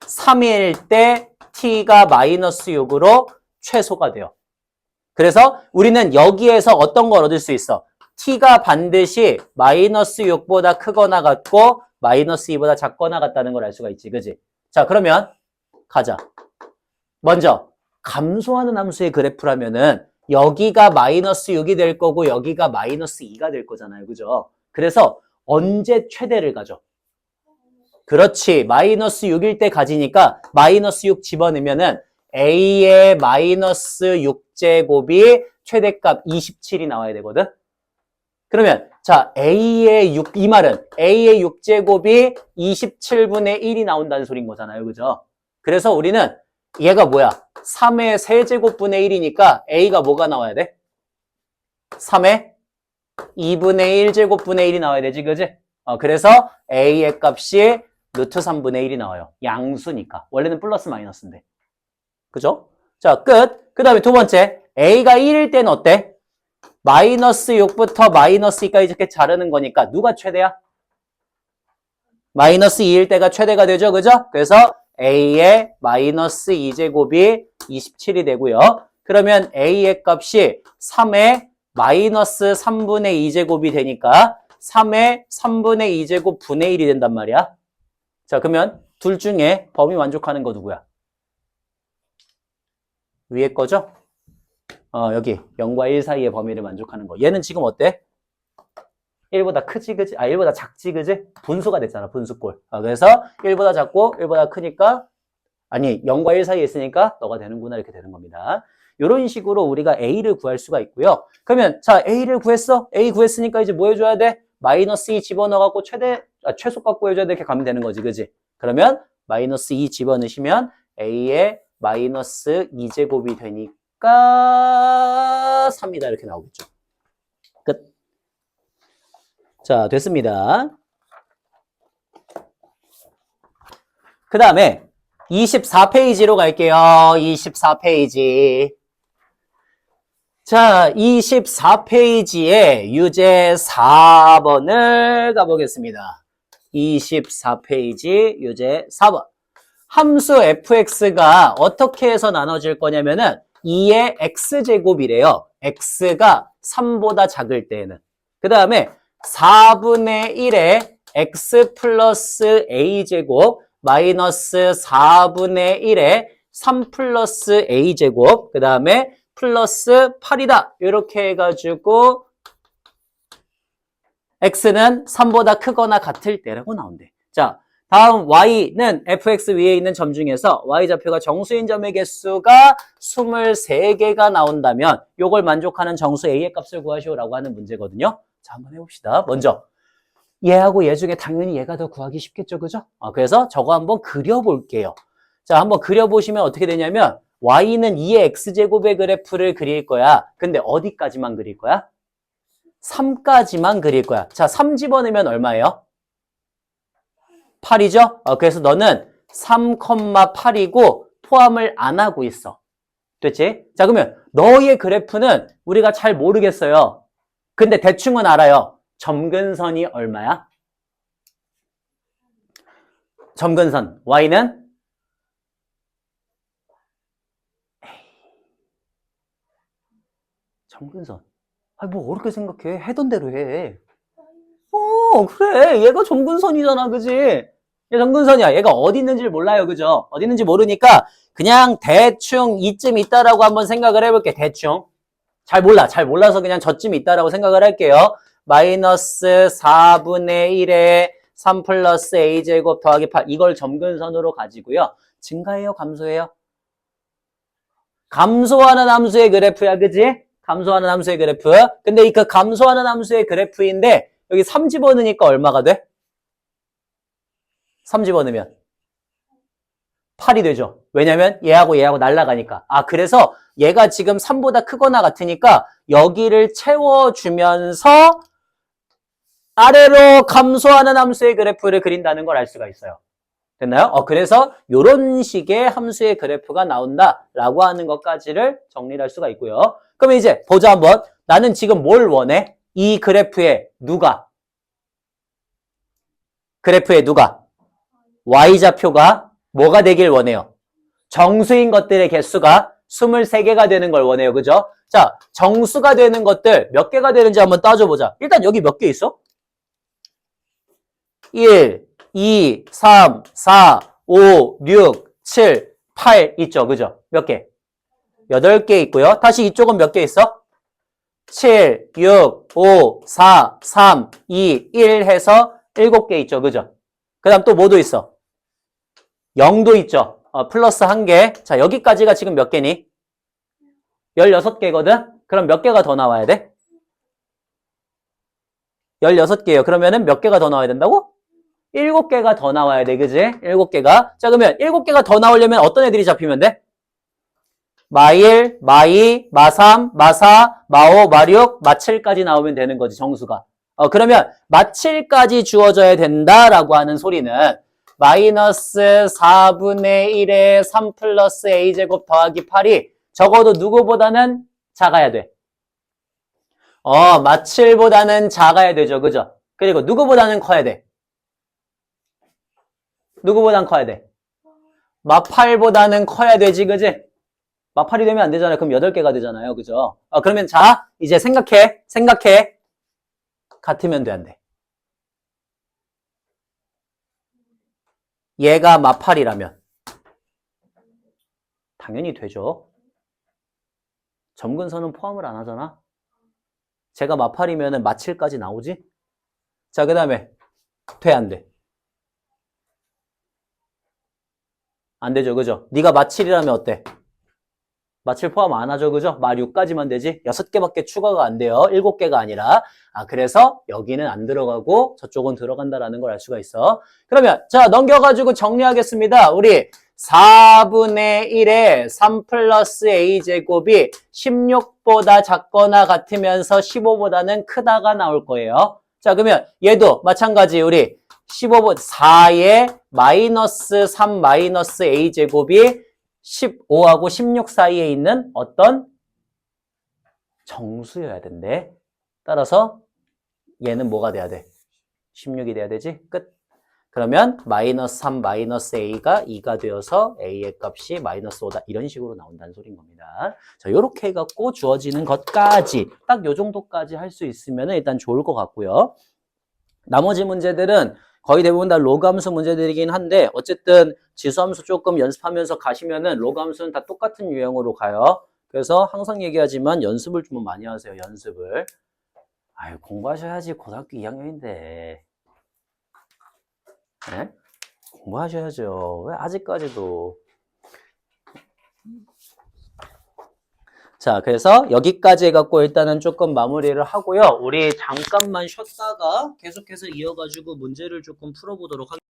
3일 때 t가 마이너스 6으로 최소가 돼요. 그래서 우리는 여기에서 어떤 걸 얻을 수 있어? t가 반드시 마이너스 6보다 크거나 같고 마이너스 2보다 작거나 같다는 걸 알 수가 있지. 그지? 자, 그러면 가자. 먼저 감소하는 함수의 그래프라면은 여기가 마이너스 6이 될 거고 여기가 마이너스 2가 될 거잖아요. 그죠? 그래서 언제 최대를 가져? 그렇지. 마이너스 6일 때 가지니까 마이너스 6 집어넣으면은 a의 마이너스 6제곱이 최대값 27이 나와야 되거든. 그러면 자 a의 6, 이 말은 a의 6제곱이 27분의 1이 나온다는 소린 거잖아요. 그죠? 그래서 우리는 얘가 뭐야? 3의 세제곱분의 1이니까 a가 뭐가 나와야 돼? 3의 2분의 1제곱분의 1이 나와야 되지. 그지? 그래서 a의 값이 루트 3분의 1이 나와요. 양수니까. 원래는 플러스 마이너스인데. 그죠? 자, 끝. 그 다음에 두 번째. a가 1일 때는 어때? 마이너스 6부터 마이너스 2까지 이렇게 자르는 거니까 누가 최대야? 마이너스 2일 때가 최대가 되죠. 그죠? 그래서 a의 마이너스 2제곱이 27이 되고요. 그러면 a의 값이 3의 마이너스 3분의 2제곱이 되니까 3의 3분의 2제곱 분의 1이 된단 말이야. 자, 그러면 둘 중에 범위 만족하는 거 누구야? 위에 거죠? 여기 0과 1 사이의 범위를 만족하는 거. 얘는 지금 어때? 1보다 크지, 그지? 1보다 작지, 그지? 분수가 됐잖아, 분수꼴. 그래서 1보다 작고 1보다 크니까, 아니, 0과 1 사이에 있으니까 너가 되는구나, 이렇게 되는 겁니다. 이런 식으로 우리가 A를 구할 수가 있고요. 그러면, 자, A를 구했어? A 구했으니까 이제 뭐 해줘야 돼? 마이너스 2 집어넣어갖고 최소값 구해줘야 돼. 이렇게 가면 되는 거지, 그지? 그러면, 마이너스 2 집어넣으시면 A의 마이너스 2제곱이 되니까 3이다. 이렇게 나오겠죠. 끝. 자, 됐습니다. 그 다음에 24페이지로 갈게요. 24페이지. 자, 24페이지에 유제 4번을 가보겠습니다. 24페이지 유제 4번. 함수 fx가 어떻게 해서 나눠질 거냐면은 2의 x제곱이래요. x가 3보다 작을 때에는. 그 다음에 4분의 1의 x 플러스 a제곱 마이너스 4분의 1의 3 플러스 a제곱 그 다음에 플러스 8이다. 이렇게 해가지고 x는 3보다 크거나 같을 때라고 나온대. 자, 다음 y는 fx 위에 있는 점 중에서 y좌표가 정수인 점의 개수가 23개가 나온다면 이걸 만족하는 정수 a의 값을 구하시오라고 하는 문제거든요. 자, 한번 해봅시다. 먼저 얘하고 얘 중에 당연히 얘가 더 구하기 쉽겠죠. 그죠? 그래서 저거 한번 그려볼게요. 자, 한번 그려보시면 어떻게 되냐면 y는 2의 x제곱의 그래프를 그릴 거야. 근데 어디까지만 그릴 거야? 3까지만 그릴 거야. 자, 3 집어넣으면 얼마예요? 8이죠? 그래서 너는 3,8이고 포함을 안 하고 있어. 됐지? 자, 그러면 너의 그래프는 우리가 잘 모르겠어요. 근데 대충은 알아요. 점근선이 얼마야? 점근선 y는 점근선. 뭐 어렵게 생각해. 해던 대로 해. 그래. 얘가 점근선이잖아. 그지? 얘 점근선이야. 얘가 어디 있는지를 몰라요. 그죠? 어디 있는지 모르니까 그냥 대충 이쯤 있다라고 한번 생각을 해볼게. 대충. 잘 몰라서 그냥 저쯤 있다라고 생각을 할게요. 마이너스 4분의 1에 3 플러스 a제곱 더하기 8. 이걸 점근선으로 가지고요. 증가해요? 감소해요? 감소하는 함수의 그래프야. 그지? 감소하는 함수의 그래프. 근데 이 그 감소하는 함수의 그래프인데 여기 3 집어넣으니까 얼마가 돼? 3 집어넣으면 8이 되죠. 왜냐면 얘하고 날아가니까. 그래서 얘가 지금 3보다 크거나 같으니까 여기를 채워주면서 아래로 감소하는 함수의 그래프를 그린다는 걸 알 수가 있어요. 됐나요? 그래서 이런 식의 함수의 그래프가 나온다라고 하는 것까지를 정리를 할 수가 있고요. 그럼 이제 보자 한번. 나는 지금 뭘 원해? 이 그래프에 누가? y좌표가 뭐가 되길 원해요? 정수인 것들의 개수가 23개가 되는 걸 원해요. 그죠? 자, 정수가 되는 것들 몇 개가 되는지 한번 따져보자. 일단 여기 몇 개 있어? 1, 2, 3, 4, 5, 6, 7, 8 있죠. 그죠? 몇 개? 8개 있고요. 다시 이쪽은 몇 개 있어? 7, 6, 5, 4, 3, 2, 1 해서 7개 있죠. 그죠? 그 다음 또 뭐도 있어? 0도 있죠. 플러스 1개. 자, 여기까지가 지금 몇 개니? 16개거든? 그럼 몇 개가 더 나와야 돼? 16개예요. 그러면은 몇 개가 더 나와야 된다고? 7개가 더 나와야 돼. 그지? 7개가. 자, 그러면 7개가 더 나오려면 어떤 애들이 잡히면 돼? 마1, 마2, 마3, 마4, 마5, 마6, 마7까지 나오면 되는 거지, 정수가. 그러면 마7까지 주어져야 된다라고 하는 소리는 마이너스 4분의 1에 3 플러스 a제곱 더하기 8이 적어도 누구보다는 작아야 돼. 마7보다는 작아야 되죠. 그죠? 그리고 누구보다는 커야 돼. 누구보단 커야 돼. 마8보다는 커야 되지. 그지? 마8이 되면 안 되잖아요. 그럼 8개가 되잖아요. 그죠? 그러면 자, 이제 생각해. 같으면 돼, 안 돼? 얘가 마8이라면 당연히 되죠. 점근선은 포함을 안 하잖아. 제가 마8이면 마7까지 나오지? 자, 그 다음에 돼, 안 돼? 안 되죠. 그죠? 네가 마7이라면 어때? 마7 포함 안 하죠. 그죠? 마6까지만 되지? 6개밖에 추가가 안 돼요. 7개가 아니라. 그래서 여기는 안 들어가고 저쪽은 들어간다라는 걸 알 수가 있어. 그러면 자, 넘겨가지고 정리하겠습니다. 우리 4분의 1에 3 플러스 a제곱이 16보다 작거나 같으면서 15보다는 크다가 나올 거예요. 자, 그러면 얘도 마찬가지 우리 15보다 4에 마이너스 3 마이너스 a제곱이 15하고 16 사이에 있는 어떤 정수여야 된대. 따라서 얘는 뭐가 돼야 돼? 16이 돼야 되지? 끝. 그러면 마이너스 3 마이너스 a가 2가 되어서 a의 값이 마이너스 5다. 이런 식으로 나온다는 소리인 겁니다. 자, 요렇게 해갖고 주어지는 것까지 딱 요 정도까지 할 수 있으면 일단 좋을 것 같고요. 나머지 문제들은 거의 대부분 다 로그 함수 문제들이긴 한데 어쨌든 지수함수 조금 연습하면서 가시면은 로그 함수는 다 똑같은 유형으로 가요. 그래서 항상 얘기하지만 연습을 좀 많이 하세요. 연습을. 아유, 공부하셔야지. 고등학교 2학년인데. 네? 공부하셔야죠. 왜 아직까지도. 자, 그래서 여기까지 해갖고 일단은 조금 마무리를 하고요. 우리 잠깐만 쉬었다가 계속해서 이어가지고 문제를 조금 풀어보도록 하겠습니다.